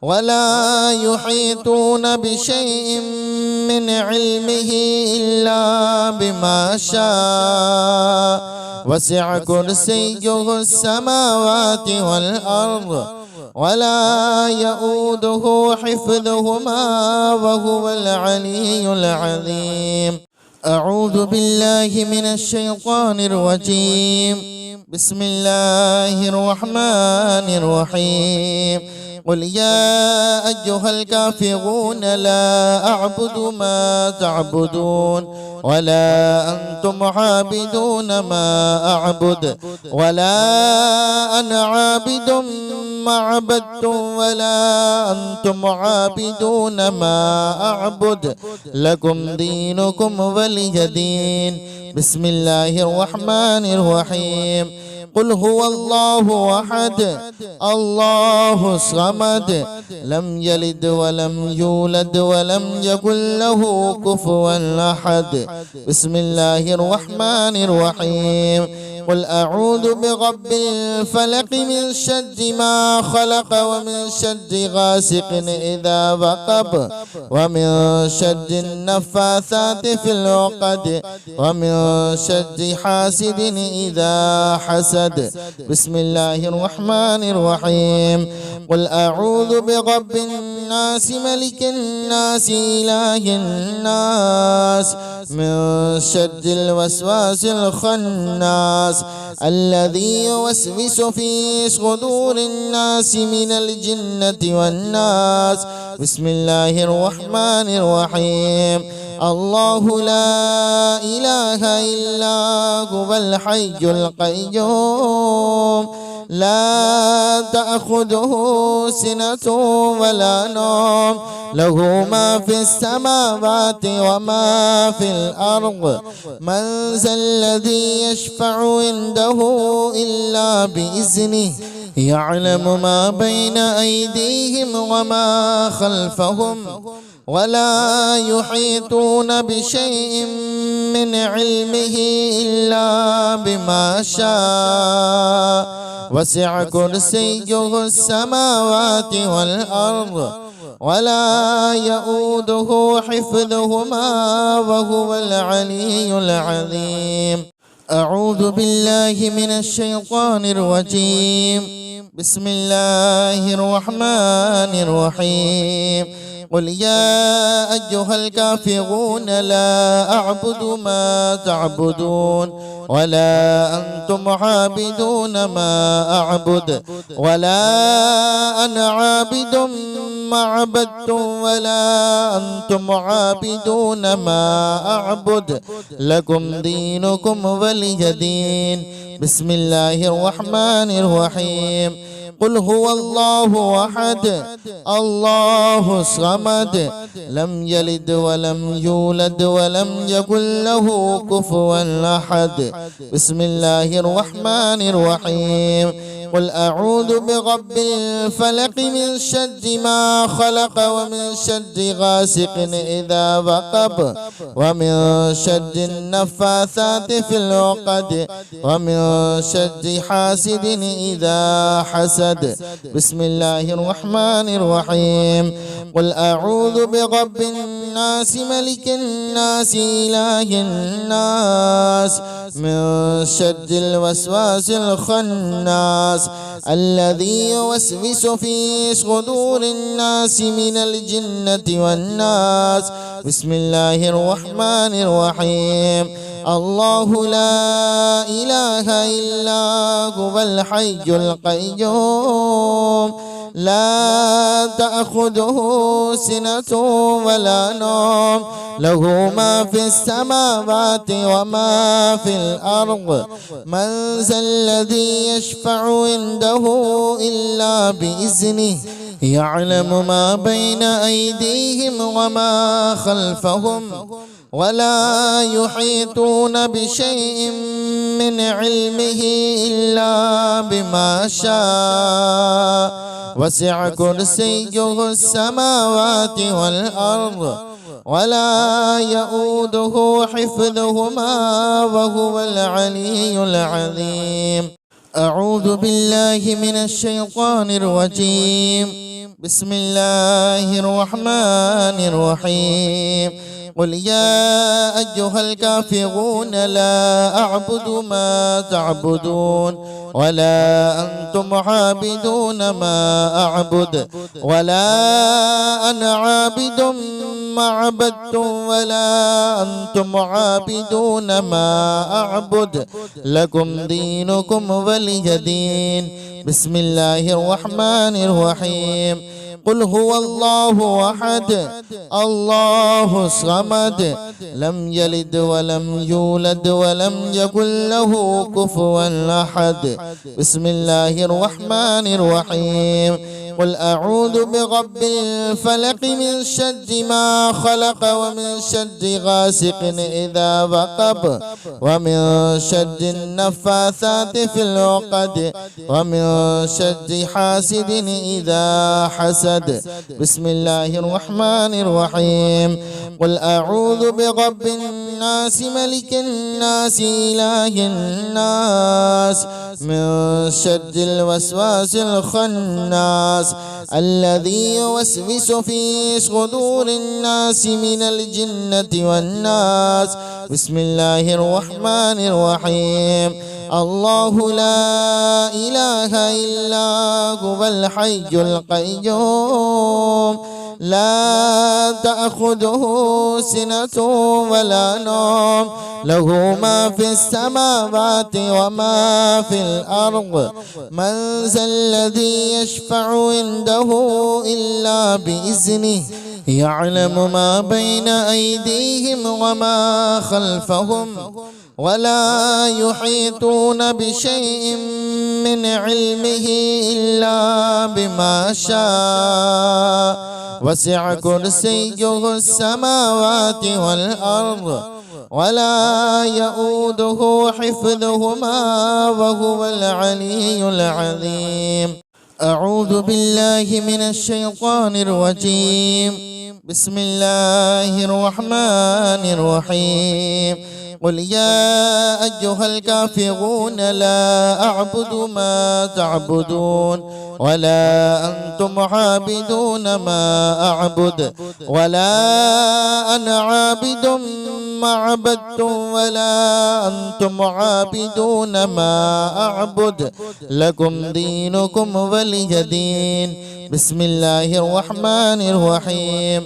S1: ولا يحيطون بشيء من علمه إلا بما شاء وسع كرسيه السماوات والأرض ولا يؤوده حفظهما وهو العلي العظيم. أعوذ بالله من الشيطان الرجيم. بسم الله الرحمن الرحيم. قل يا أيها الكافرون لا أعبد ما تعبدون ولا أنتم عابدون ما أعبد ولا أنا عابد ما عبدتم ولا أنتم عابدون ما أعبد لكم دينكم ولي دين. بسم الله الرحمن الرحيم. قل هو الله أحد الله الصمد لم يلد ولم يولد ولم يكن له كفوا أحد. بسم الله الرحمن الرحيم. قل أعوذ برب الفلق من شر ما خلق ومن شر غاسق إذا وقب ومن شر النفاثات في العقد ومن شر حاسد إذا حسد. بسم الله الرحمن الرحيم. قل أعوذ برب الناس ملك الناس إله الناس من شر الوسواس الخناس الذي يوسوس في صدور الناس من الجنة والناس. بسم الله الرحمن الرحيم. الله لا إله إلا هو الحي القيوم لا تأخذه سنة ولا نوم له ما في السماوات وما في الأرض. من ذا الذي يشفع عنده إلا بإذنه يعلم ما بين أيديهم وما خلفهم ولا يحيطون بشيء من علمه إلا بما شاء وسع كرسيه السماوات والأرض ولا يؤوده حفظهما وهو العلي العظيم. أعوذ بالله من الشيطان الرجيم. بسم الله الرحمن الرحيم. قل يا أيها الكافرون لا أعبد ما تعبدون ولا أنتم عابدون ما أعبد ولا أنا عابد ما عبدتم ولا أنتم عابدون ما أعبد لكم دينكم ولي دين. بسم الله الرحمن الرحيم. قل هو الله أحد الله الصمد لم يلد ولم يولد ولم يكن له كفوا أحد. بسم الله الرحمن الرحيم. قل أعوذ برب الفلق من شر ما خلق ومن شر غاسق إذا وقب ومن شر النفاثات في العقد ومن شر حاسد إذا حسد. بسم الله الرحمن الرحيم. قل أعوذ برب الناس ملك الناس إله الناس من شر الوسواس الخناس الذي يوسوس في صدور الناس من الجنة والناس. بسم الله الرحمن الرحيم. الله لا إله إلا هو الحي القيوم لا تأخذه سنة ولا نوم له ما في السماوات وما في الأرض. من ذا الذي يشفع عنده إلا بإذنه يعلم ما بين أيديهم وما خلفهم ولا يحيطون بشيء من علمه إلا بما شاء وسع كرسيه السماوات والأرض ولا يؤوده حفظهما وهو العلي العظيم. أعوذ بالله من الشيطان الرجيم. بسم الله الرحمن الرحيم. قل يا أيها الكافرون لا أعبد ما تعبدون ولا أنتم عابدون ما أعبد ولا أنا عابد ما عبدتم ولا أنتم عابدون ما أعبد لكم دينكم ولي دين. بسم الله الرحمن الرحيم. قل هو الله أحد الله الصمد لم يلد ولم يولد ولم يكن له كفوا أحد. بسم الله الرحمن الرحيم. قل أعوذ برب الفلق من شر ما خلق ومن شر غاسق إذا وقب ومن شر النفاثات في العقد ومن شر حاسد إذا حسد. بسم الله الرحمن الرحيم. قل أعوذ برب الناس ملك الناس إله الناس من شر الوسواس الخناس الذي يوسوس في صدور الناس من الجنة والناس. بسم الله الرحمن الرحيم. الله لا إله إلا هو الحي القيوم لا تأخذه سنة ولا نوم له ما في السماوات وما في الأرض. من ذا الذي يشفع عنده إلا بإذنه يعلم ما بين أيديهم وما خلفهم ولا يحيطون بشيء من علمه إلا بما شاء وسع كرسيه السماوات والأرض ولا يؤوده حفظهما وهو العلي العظيم. أعوذ بالله من الشيطان الرجيم. بسم الله الرحمن الرحيم. قل يا أيها الكافرون لا أعبد ما تعبدون ولا أنتم عابدون ما أعبد ولا أنا عابد ما عبدتم ولا أنتم عابدون ما أعبد لكم دينكم ولي دين. بسم الله الرحمن الرحيم.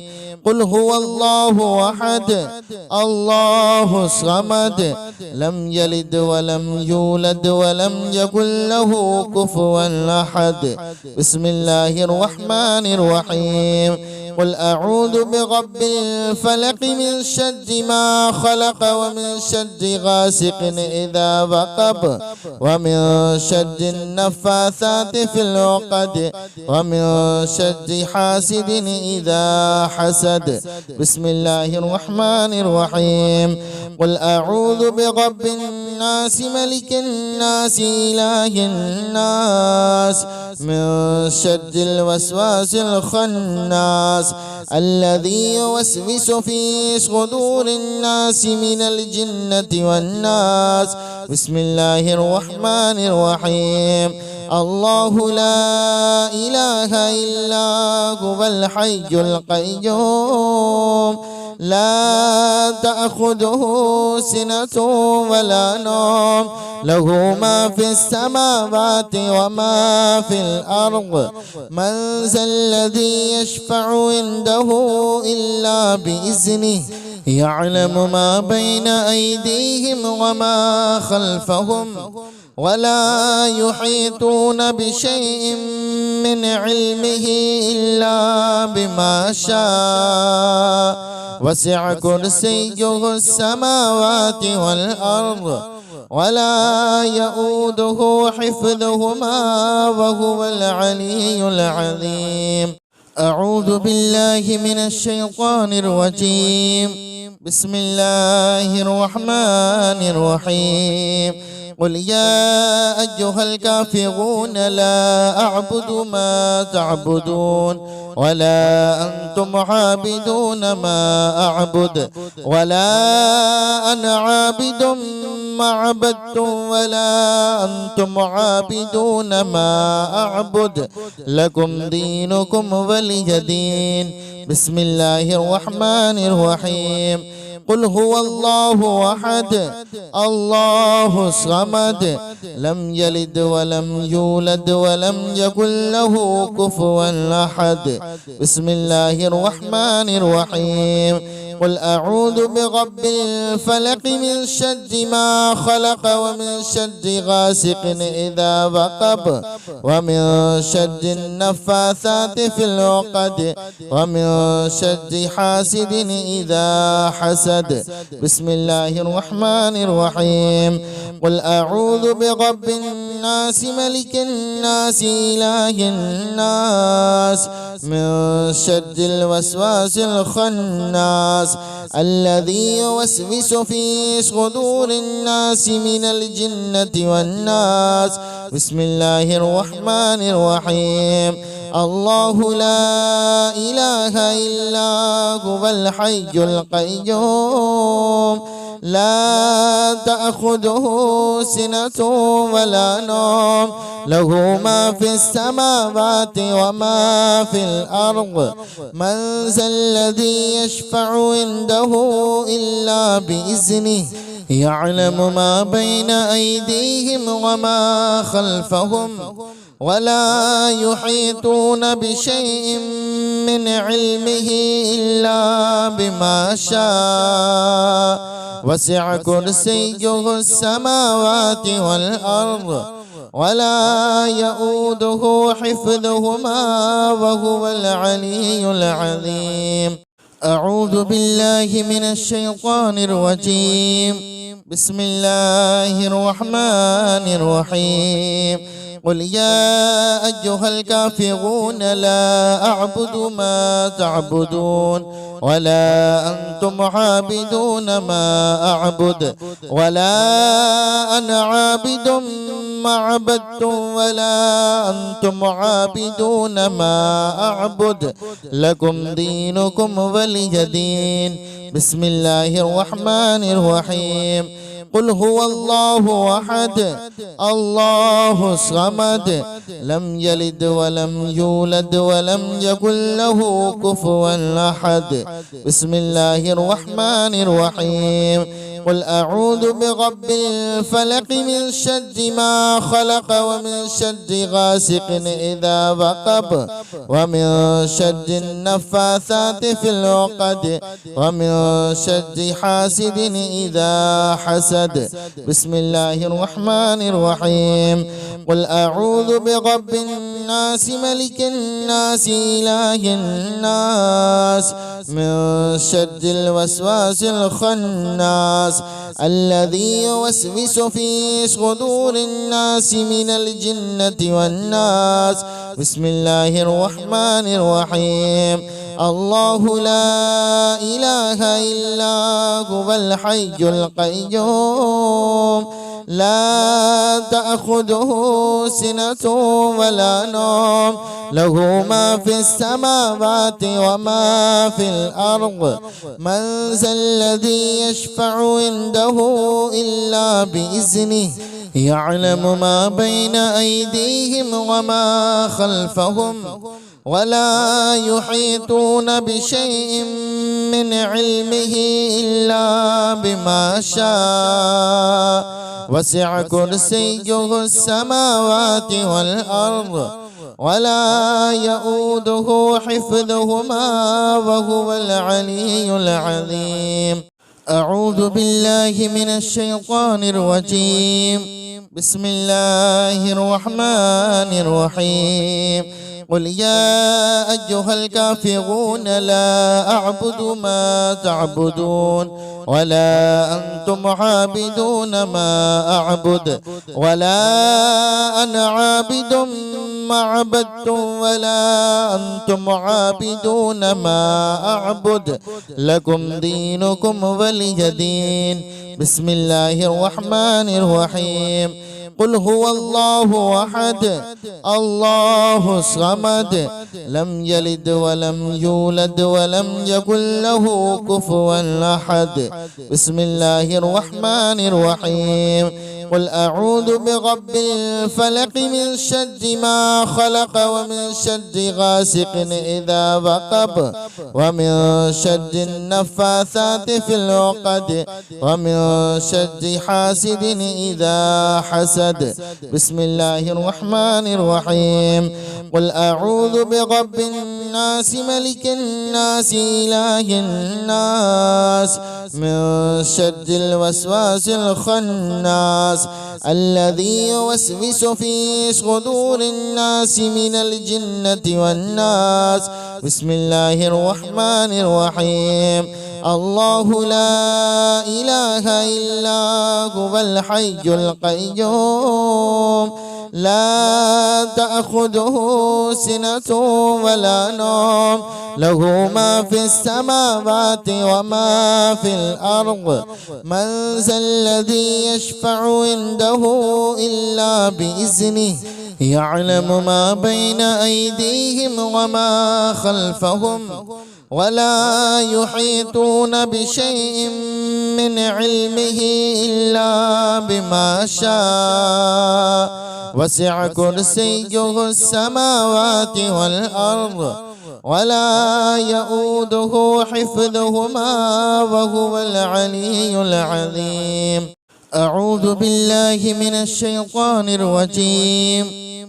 S1: قل هو الله أحد الله الصمد لم يلد ولم يولد ولم يكن له كفوا أحد. بسم الله الرحمن الرحيم. قل أعوذ برب الفلق من شر ما خلق ومن شر غاسق إذا وقب ومن شر النفاثات في العقد ومن شر حاسد إذا حسد. بسم الله الرحمن الرحيم. قل أعوذ برب الناس ملك الناس إله الناس من شر الوسواس الخناس الذي يوسوس في صدور الناس من الجنة والناس. بسم الله الرحمن الرحيم. الله لا إله إلا هو الحي القيوم لا تأخذه سنة ولا نوم له ما في السماوات وما في الأرض. من ذا الذي يشفع عنده إلا بإذنه يعلم ما بين أيديهم وما خلفهم ولا يحيطون بشيء من علمه إلا بما شاء وسع كرسيه السماوات والأرض ولا يؤوده حفظهما وهو العلي العظيم. أعوذ بالله من الشيطان الرجيم. بسم الله الرحمن الرحيم. قل يا أيها الكافرون لا أعبد ما تعبدون ولا أنتم عابدون ما أعبد ولا أنا عابد ما عبدتم ولا أنتم عابدون ما أعبد لكم دينكم ولي دين. بسم الله الرحمن الرحيم. قل هو الله أحد الله الصمد لم يلد ولم يولد ولم يكن له كفوا أحد. بسم الله الرحمن الرحيم. قل أعوذ برب الفلق من شر ما خلق ومن شر غاسق إذا وقب ومن شر النفاثات في العقد ومن شر حاسد إذا حسد. بسم الله الرحمن الرحيم. قل أعوذ برب الناس ملك الناس إله الناس من شر الوسواس الخناس الذي يوسوس في صدور الناس من الجنة والناس. بسم الله الرحمن الرحيم. الله لا إله إلا هو الحي القيوم لا تأخذه سنة ولا نوم له ما في السماوات وما في الأرض. من ذا الذي يشفع عنده إلا بإذنه يعلم ما بين أيديهم وما خلفهم ولا يحيطون بشيء من علمه إلا بما شاء وسع كرسيه السماوات والأرض ولا يؤوده حفظهما وهو العلي العظيم. أعوذ بالله من الشيطان الرجيم. بسم الله الرحمن الرحيم. قل يا أيها الكافرون لا أعبد ما تعبدون ولا أنتم عابدون ما أعبد ولا أنا عابد ما عبدتم ولا أنتم عابدون ما أعبد لكم دينكم ولي دين. بسم الله الرحمن الرحيم. قل هو الله أحد الله الصمد لم يلد ولم يولد ولم يكن له كفوا أحد. بسم الله الرحمن الرحيم. قل أعوذ برب الفلق من شر ما خلق ومن شر غاسق إذا وقب ومن شر النفاثات في العقد ومن شر حاسد إذا حسد. بسم الله الرحمن الرحيم. قل أعوذ برب الناس ملك الناس إله الناس من شر الوسواس الخناس الذي يوسوس في صدور الناس من الجنة والناس. بسم الله الرحمن الرحيم. الله لا إله إلا هو الحي القيوم لا تأخذه سنة ولا نوم له ما في السماوات وما في الأرض. من ذا الذي يشفع عنده إلا بإذنه يعلم ما بين أيديهم وما خلفهم ولا يحيطون بشيء من علمه إلا بما شاء وسع كرسيه السماوات والأرض ولا يؤوده حفظهما وهو العلي العظيم. أعوذ بالله من الشيطان الرجيم. بسم الله الرحمن الرحيم. قل يا أيها الكافرون لا أعبد ما تعبدون ولا أنتم عابدون ما أعبد ولا أنا عابد ما عبدتم ولا أنتم عابدون ما أعبد لكم دينكم ولي دين. بسم الله الرحمن الرحيم. قل هو الله أحد الله الصمد لم يلد ولم يولد ولم يكن له كفوا أحد. بسم الله الرحمن الرحيم. قل أعوذ برب الفلق من شر ما خلق ومن شر غاسق إذا وقب ومن شر النفاثات في العقد ومن شر حاسد إذا حسد. بسم الله الرحمن الرحيم. قل أعوذ برب الناس ملك الناس إله الناس من شر الوسواس الخناس الذي يوسوس في صدور الناس من الجنة والناس. بسم الله الرحمن الرحيم. الله لا إله إلا هو الحي القيوم لا تأخذه سنة ولا نوم له ما في السماوات وما في الأرض. من ذا الذي يشفع عنده إلا بإذنه يعلم ما بين أيديهم وما خلفهم ولا يحيطون بشيء من علمه إلا بما شاء وسع كرسيه السماوات والأرض ولا يؤوده حفظهما وهو العلي العظيم. أعوذ بالله من الشيطان الرجيم.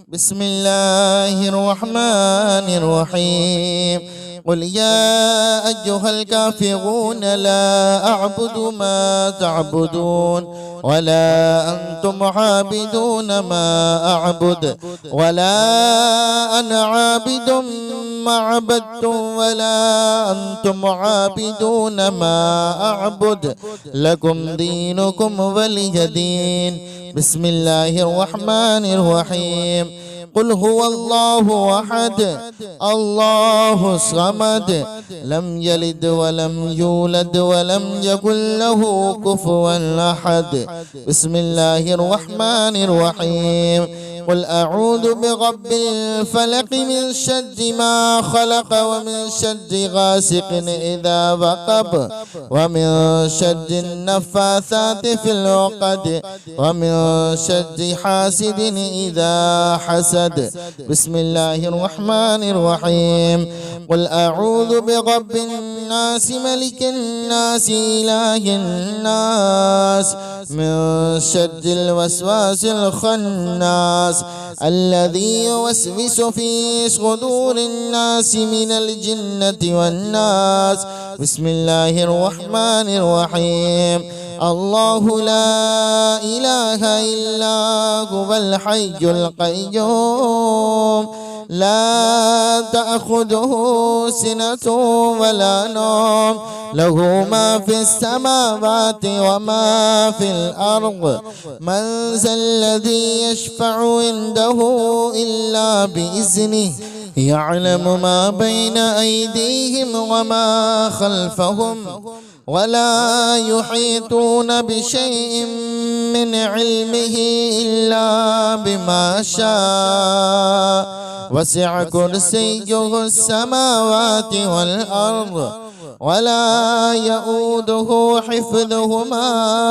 S1: بسم الله الرحمن الرحيم. قل يا أيها الكافرون لا أعبد ما تعبدون ولا أنتم عابدون ما أعبد ولا أنا عابد ما عبدتم ولا أنتم عابدون ما أعبد لكم دينكم ولي دين. بسم الله الرحمن الرحيم. قل هو الله أحد الله الصمد لم يلد ولم يولد ولم يكن له كفوا أحد. بسم الله الرحمن الرحيم. قل أعوذ برب الفلق من شر ما خلق ومن شر غاسق إذا وقب ومن شر النفاثات في العقد ومن شر حاسد إذا حسد. بسم الله الرحمن الرحيم. قل أعوذ برب الناس الناس ملك الناس إله الناس من شر الوسواس الخناس الذي يوسوس في صدور الناس من الجنة والناس. بسم الله الرحمن الرحيم. الله لا إله إلا هو الحي القيوم لا تأخذه سنة ولا نوم له ما في السماوات وما في الأرض من ذا الذي يشفع عنده إلا بإذنه يعلم ما بين أيديهم وما خلفهم ولا يحيطون بشيء من علمه إلا بما شاء وسع كرسيه السماوات والأرض ولا يؤوده حفظهما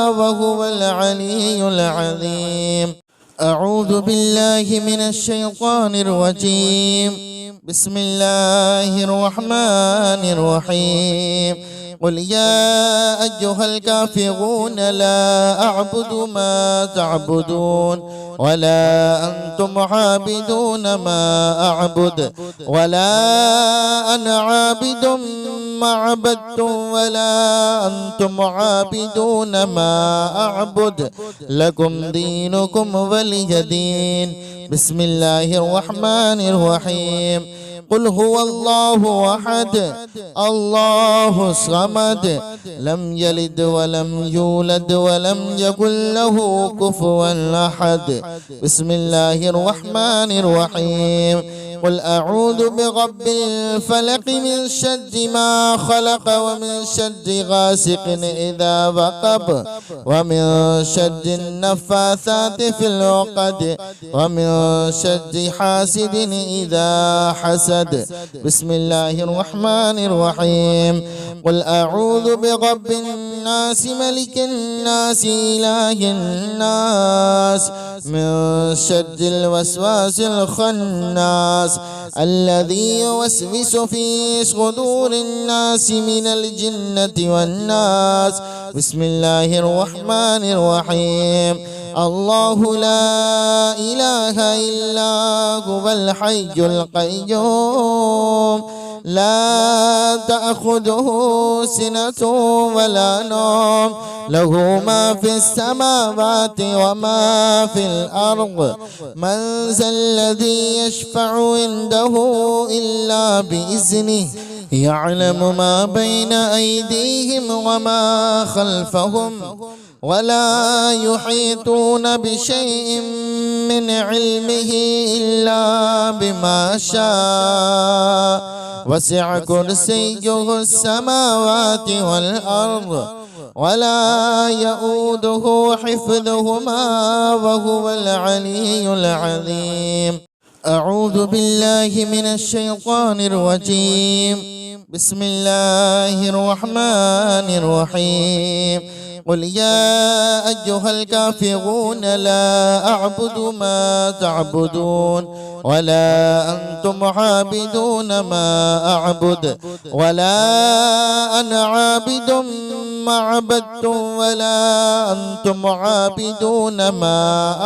S1: وهو العلي العظيم. أعوذ بالله من الشيطان الرجيم. بسم الله الرحمن الرحيم. قل يا أيها الكافرون لا أعبد ما تعبدون ولا أنتم عابدون ما أعبد ولا أنا عابد ما عبدتم ولا أنتم عابدون ما أعبد لكم دينكم ولي دين. بسم الله الرحمن الرحيم. قل هو الله أحد الله الصمد لم يلد ولم يولد ولم يكن له كفوا أحد. بسم الله الرحمن الرحيم. قل أعوذ برب الفلق من شر ما خلق ومن شر غاسق إذا وقب ومن شر النفاثات في العقد ومن شر حاسد إذا حسد. بسم الله الرحمن الرحيم. قل أعوذ برب الناس ملك الناس إله الناس من شر الوسواس الخناس الذي يوسوس في صدور الناس من الجنة والناس. بسم الله الرحمن الرحيم. الله لا إله إلا هو الحي القيوم لا تأخذه سنة ولا نوم له ما في السماوات وما في الأرض من ذا الذي يشفع عنده إلا بإذنه يعلم ما بين أيديهم وما خلفهم ولا يحيطون بشيء من علمه إلا بما شاء وسع كرسيه السماوات والأرض ولا يؤوده حفظهما وهو العلي العظيم. أعوذ بالله من الشيطان الرجيم. بسم الله الرحمن الرحيم. قل يا أيها الكافرون لا أعبد ما تعبدون ولا أنتم عابدون ما أعبد ولا أنا عابد ما عبدتم ولا أنتم عابدون ما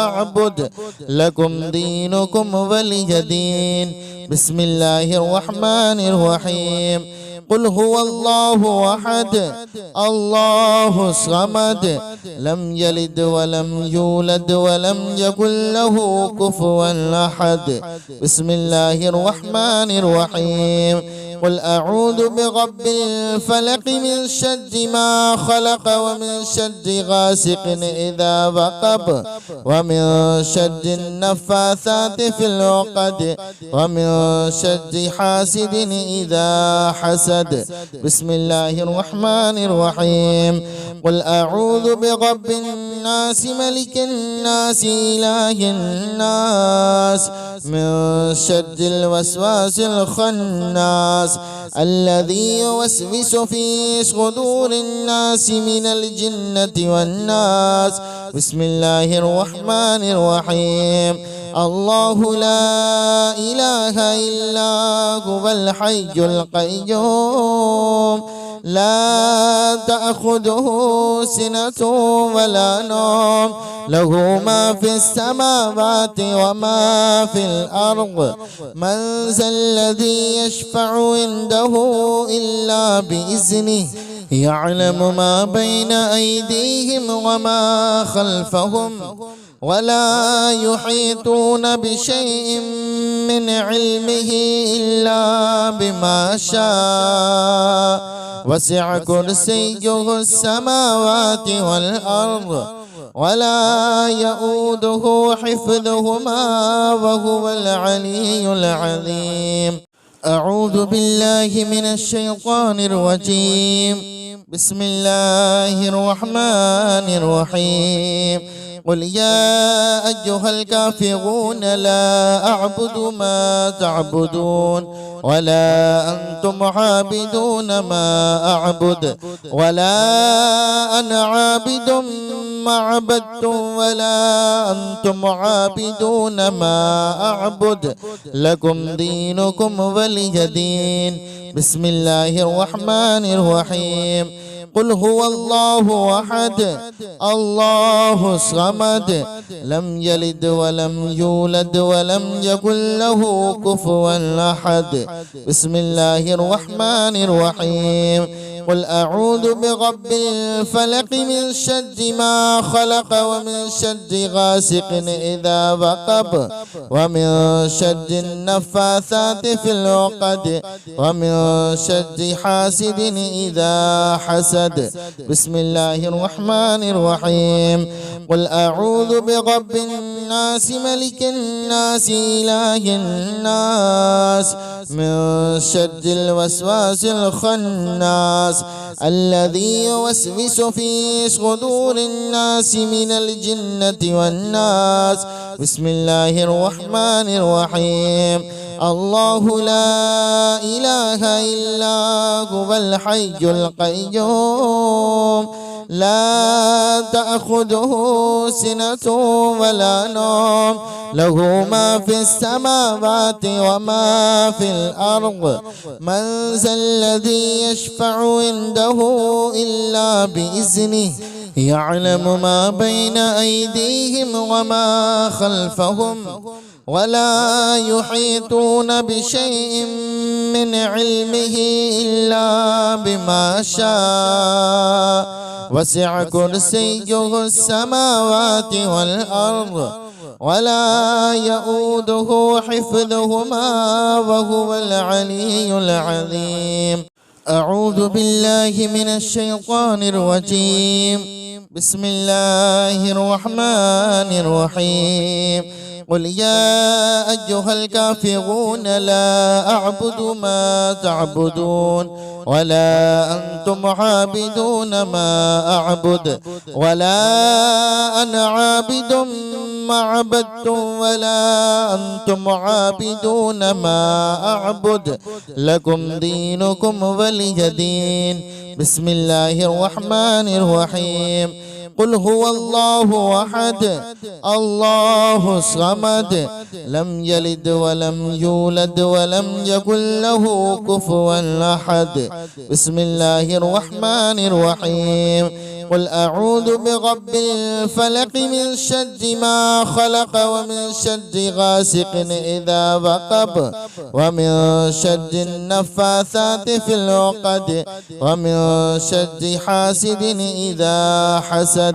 S1: أعبد لكم دينكم ولي دين. بسم الله الرحمن الرحيم. قل هو الله أحد الله الصمد لم يلد ولم يولد ولم يكن له كفوا أحد. بسم الله الرحمن الرحيم. قل أعوذ برب الفلق من شر ما خلق ومن شر غاسق إذا وقب ومن شر النفاثات في العقد ومن شر حاسد إذا حسد. بسم الله الرحمن الرحيم. قل أعوذ برب الناس ملك الناس إله الناس من شر الوسواس الخناس الذي يوسوس في صدور الناس من الجنة والناس. بسم الله الرحمن الرحيم. الله لا إله إلا هو الحي القيوم لا تأخذه سنة ولا نوم له ما في السماوات وما في الأرض من ذا الذي يشفع عنده إلا بإذنه يعلم ما بين أيديهم وما خلفهم ولا يحيطون بشيء من علمه إلا بما شاء وسع كرسيه السماوات والأرض ولا يؤوده حفظهما وهو العلي العظيم. أعوذ بالله من الشيطان الرجيم. بسم الله الرحمن الرحيم. قل يا أيها الكافرون لا أعبد ما تعبدون ولا أنتم عابدون ما أعبد ولا أنا عابد ما عبدتم ولا أنتم عابدون ما أعبد لكم دينكم ولي دين. بسم الله الرحمن الرحيم. قل هو الله أحد الله الصمد لم يلد ولم يولد ولم يكن له كفوا أحد. بسم الله الرحمن الرحيم. قل أعوذ برب الفلق من شر ما خلق ومن شر غاسق إذا وقب ومن شر النفاثات في العقد ومن شر حاسد إذا حسد. بسم الله الرحمن الرحيم. قل أعوذ برب الناس ملك الناس إله الناس من شر الوسواس الخناس الذي يوسوس في صدور الناس من الجنة والناس. بسم الله الرحمن الرحيم. الله لا إله إلا هو الحي القيوم لا تأخذه سنة ولا نوم له ما في السماوات وما في الأرض من ذا الذي يشفع عنده إلا بإذنه يعلم ما بين أيديهم وما خلفهم ولا يحيطون بشيء من علمه إلا بما شاء وسع كرسيه السماوات والأرض ولا يؤوده حفظهما وهو العلي العظيم. أعوذ بالله من الشيطان الرجيم. بسم الله الرحمن الرحيم. قل يا أيها الكافرون لا أعبد ما تعبدون ولا أنتم عابدون ما أعبد ولا أنا عابد ما عبدتم ولا أنتم عابدون ما أعبد لكم دينكم ولي دين. بسم الله الرحمن الرحيم. قل هو الله أحد الله الصمد لم يلد ولم يولد ولم يكن له كفوا أحد. بسم الله الرحمن الرحيم. قل أعوذ برب الفلق من شر ما خلق ومن شر غاسق إذا وقب ومن شر النفاثات في العقد ومن شر حاسد إذا حسد.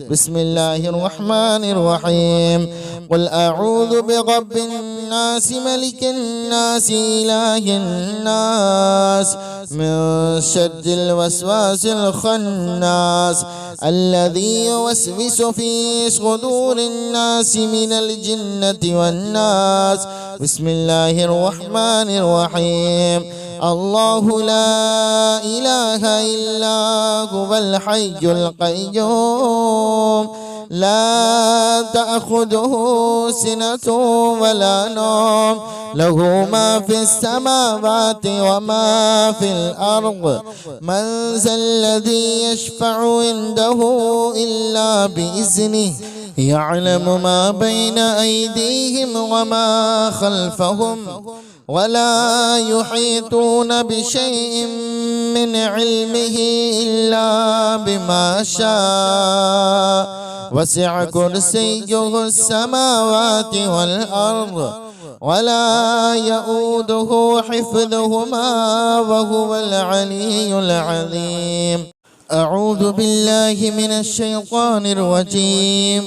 S1: بسم الله الرحمن الرحيم. قل أعوذ برب الناس ملك الناس إله الناس من شر الوسواس الخناس الذي يوسوس في صدور الناس من الجنة والناس. بسم الله الرحمن الرحيم. الله لا إله إلا هو الحي القيوم لا تأخذه سنة ولا نوم له ما في السماوات وما في الأرض من ذا الذي يشفع عنده إلا بإذنه يعلم ما بين أيديهم وما خلفهم ولا يحيطون بشيء من علمه إلا بما شاء وسع كرسيه السماوات والأرض ولا يؤوده حفظهما وهو العلي العظيم. أعوذ بالله من الشيطان الرجيم.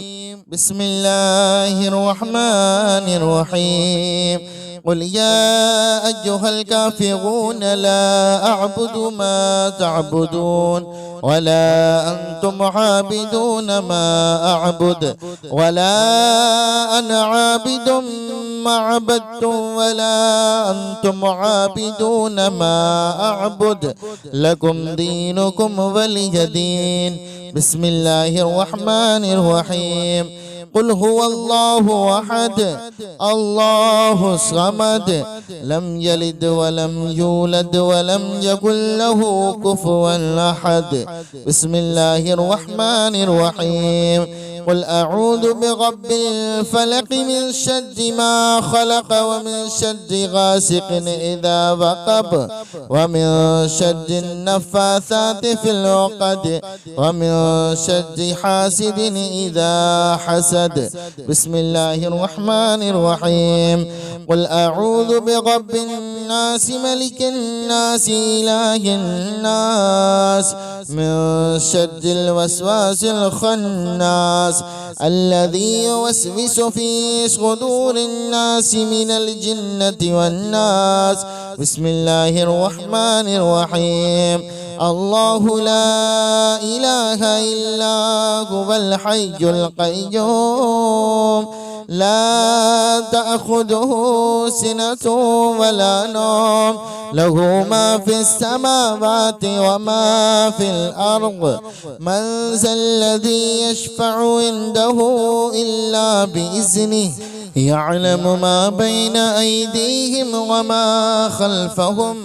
S1: بسم الله الرحمن الرحيم. قل يا أيها الكافرون لا أعبد ما تعبدون ولا أنتم عابدون ما أعبد ولا أنا عابد ما عبدتم ولا أنتم عابدون ما أعبد لكم دينكم ولي دين. بسم الله الرحمن الرحيم. قل هو الله أحد الله الصمد لم يلد ولم يولد ولم يكن له كفوا أحد. بسم الله الرحمن الرحيم. قل أعوذ برب الفلق من شر ما خلق ومن شر غاسق إذا وقب ومن شر النفاثات في العقد ومن شر حاسد إذا حسد. بسم الله الرحمن الرحيم. قل أعوذ برب الناس ملك الناس إله الناس من شر الوسواس الخناس الذي يوسوس في صدور الناس من الجنة والناس. بسم الله الرحمن الرحيم. الله لا إله إلا هو الحي القيوم لا تأخذه سنة ولا نوم له ما في السماوات وما في الأرض. من ذا الذي يشفع عنده إلا بإذنه يعلم ما بين أيديهم وما خلفهم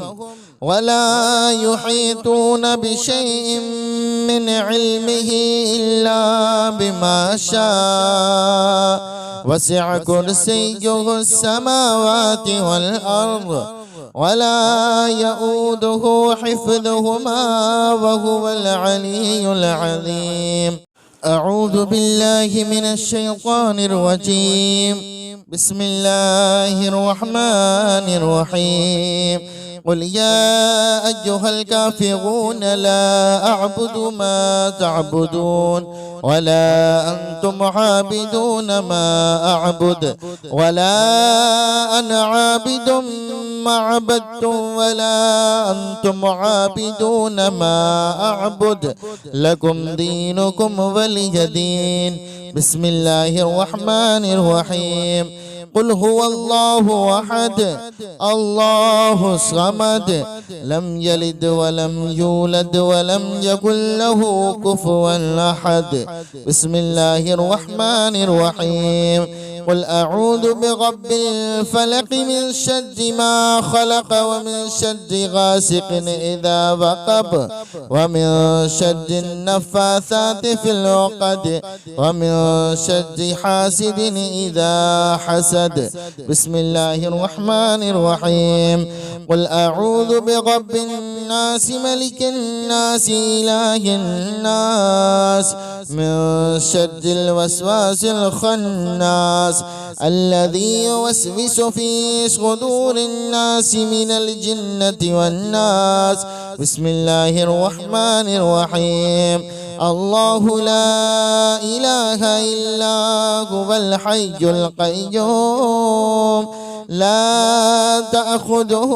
S1: ولا يحيطون بشيء من علمه إلا بما شاء وسع كرسيه السماوات والأرض ولا يؤوده حفظهما وهو العلي العظيم. أعوذ بالله من الشيطان الرجيم. بسم الله الرحمن الرحيم. قل يا أيها الكافرون لا أعبد ما تعبدون ولا أنتم عابدون ما أعبد ولا أنا عابد ما عبدتم ولا أنتم عابدون ما أعبد لكم دينكم ولي دين. بسم الله الرحمن الرحيم. قل هو الله أحد الله الصمد لم يلد ولم يولد ولم يكن له كفوا أحد. بسم الله الرحمن الرحيم. قل أعوذ برب الفلق من شر ما خلق ومن شر غاسق إذا وقب ومن شر النفاثات في العقد ومن شر حاسد إذا حسد. بسم الله الرحمن الرحيم. قل أعوذ برب الناس ملك الناس إله الناس من شر الوسواس الخناس الذي يوسوس في صدور الناس من الجنة والناس. بسم الله الرحمن الرحيم. الله لا إله إلا هو الحي القيوم لا تأخذه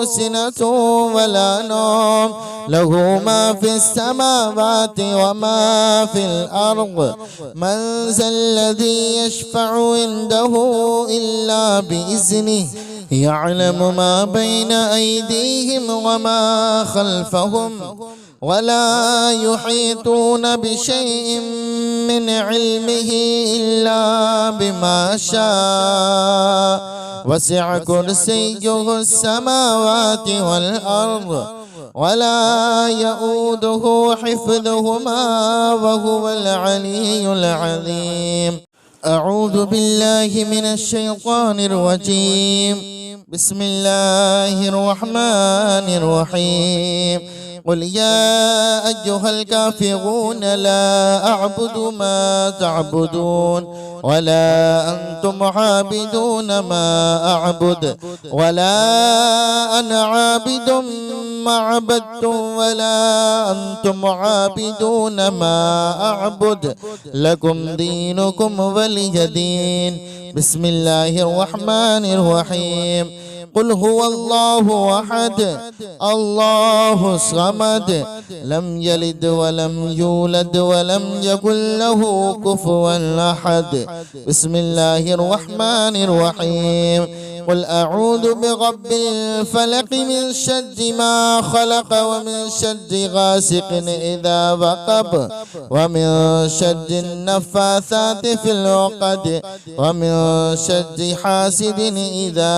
S1: سنة ولا نوم له ما في السماوات وما في الأرض. من ذا الذي يشفع عنده إلا بإذنه يعلم ما بين أيديهم وما خلفهم ولا يحيطون بشيء من علمه إلا بما شاء وسع كرسيه السماوات والأرض ولا يؤوده حفظهما وهو العلي العظيم. أعوذ بالله من الشيطان الرجيم. بسم الله الرحمن الرحيم قل يا أيها الكافرون لا أعبد ما تعبدون ولا أنتم عابدون ما أعبد ولا أنا عابد ما عبدتم ولا أنتم عابدون ما أعبد لكم دينكم ولي دين. بسم الله الرحمن الرحيم قل هو الله أحد الله الصمد لم يلد ولم يولد ولم يكن له كفوا أحد. بسم الله الرحمن الرحيم قل أعوذ برب الفلق من شر ما خلق ومن شر غاسق إذا وقب ومن شر النفاثات في العقد ومن شر حاسد إذا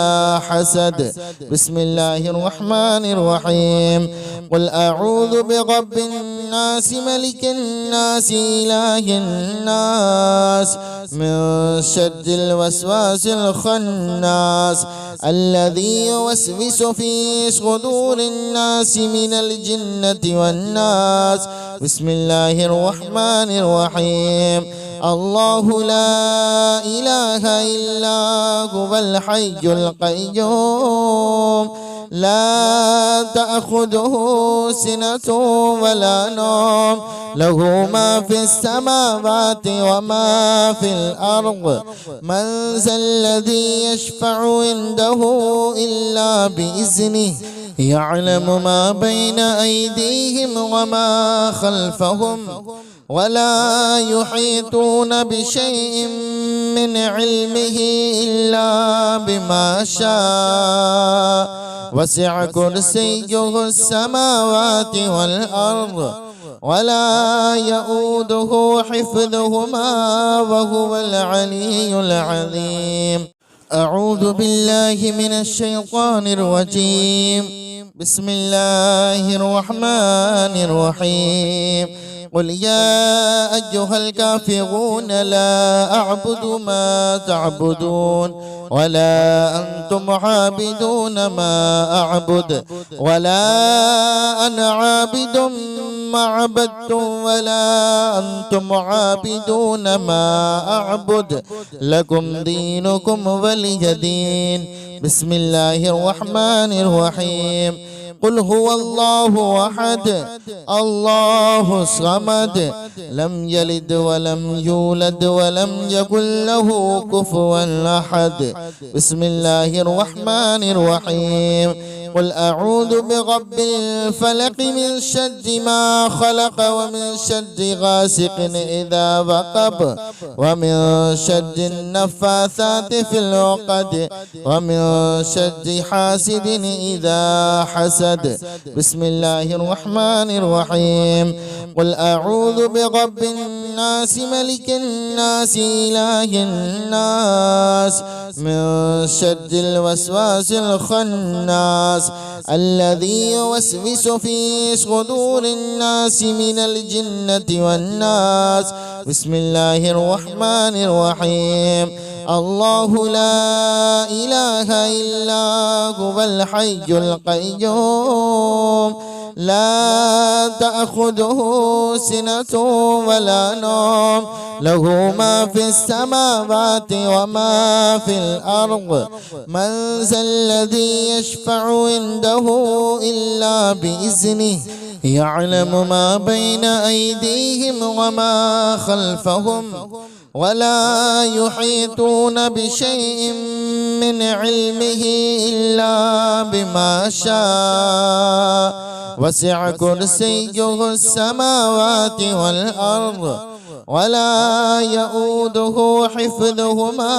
S1: حسد. بسم الله الرحمن الرحيم قل أعوذ برب الناس ملك الناس إله الناس من شر الوسواس الخناس الذي يوسوس في صدور الناس من الجنة والناس. بسم الله الرحمن الرحيم الله لا إله إلا هو الحي القيوم لا تأخذه سنة ولا نوم له ما في السماوات وما في الأرض من ذا الذي يشفع عنده إلا بإذنه يعلم ما بين أيديهم وما خلفهم ولا يحيطون بشيء من علمه إلا بما شاء وسع كرسيه السماوات والأرض ولا يؤوده حفظهما وهو العلي العظيم. أعوذ بالله من الشيطان الرجيم. بسم الله الرحمن الرحيم قل يا أيها الكافرون لا أعبد ما تعبدون ولا أنتم عابدون ما أعبد ولا أنا عابد ما عبدتم ولا أنتم عابدون ما أعبد لكم دينكم ولي دين. بسم الله الرحمن الرحيم قل هو الله أحد الله الصمد لم يلد ولم يولد ولم يكن له كفوا أحد. بسم الله الرحمن الرحيم قل أعوذ برب الفلق من شر ما خلق ومن شر غاسق إذا وقب ومن شر النفاثات في العقد ومن شر حاسد إذا حسد. بسم الله الرحمن الرحيم قل أعوذ برب الناس ملك الناس إله الناس من شر الوسواس الخناس الذي يوسوس في صدور الناس من الجنة والناس. بسم الله الرحمن الرحيم الله لا إله إلا هو الحي القيوم لا تأخذه سنة ولا نوم له ما في السماوات وما في الأرض من ذا الذي يشفع عنده إلا بإذنه يعلم ما بين أيديهم وما خلفهم ولا يحيطون بشيء من علمه إلا بما شاء وسع كرسيه السماوات والأرض ولا يؤوده حفظهما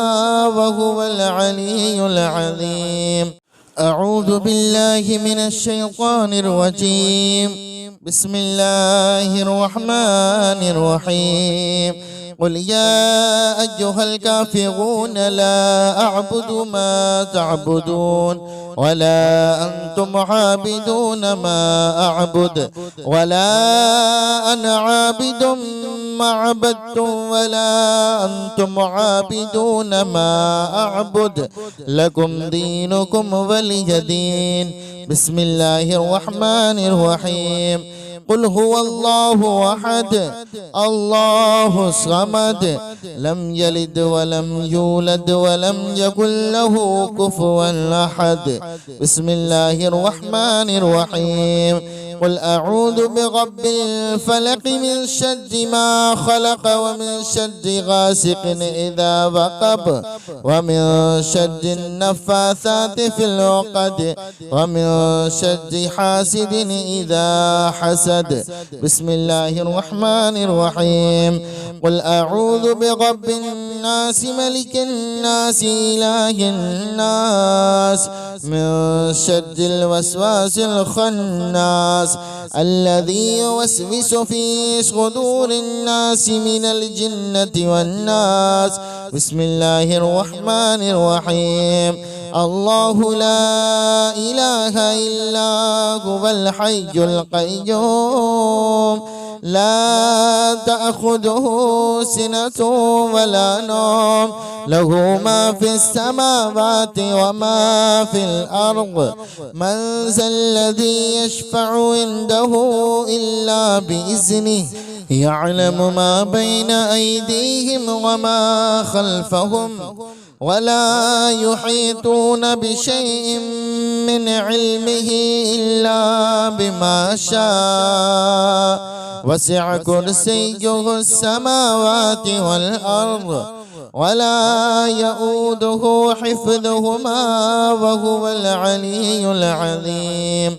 S1: وهو العلي العظيم. أعوذ بالله من الشيطان الرجيم. بسم الله الرحمن الرحيم قل يا أيها الكافرون لا أعبد ما تعبدون ولا أنتم عابدون ما أعبد ولا أنا عابد ما عبدتم ولا أنتم عابدون ما أعبد لكم دينكم ولي دين. بسم الله الرحمن الرحيم. قل هو الله أحد الله الصمد لم يلد ولم يولد ولم يكن له كفوا أحد. بسم الله الرحمن الرحيم. قل أعوذ برب الفلق من شر ما خلق ومن شر غاسق إذا وقب ومن شر النفاثات في العقد ومن شر حاسد إذا حسد. بسم الله الرحمن الرحيم. قل أعوذ برب الناس ملك الناس إله الناس من شر الوسواس الخناس الذي يوسوس في صدور الناس من الجنة والناس. بسم الله الرحمن الرحيم. الله لا إله إلا هو الحي القيوم لا تأخذه سنة ولا نوم له ما في السماوات وما في الأرض. من ذا الذي يشفع عنده إلا بإذنه يعلم ما بين أيديهم وما خلفهم ولا يحيطون بشيء من علمه إلا بما شاء. وسع كرسيه السماوات والأرض ولا يؤوده حفظهما وهو العلي العظيم.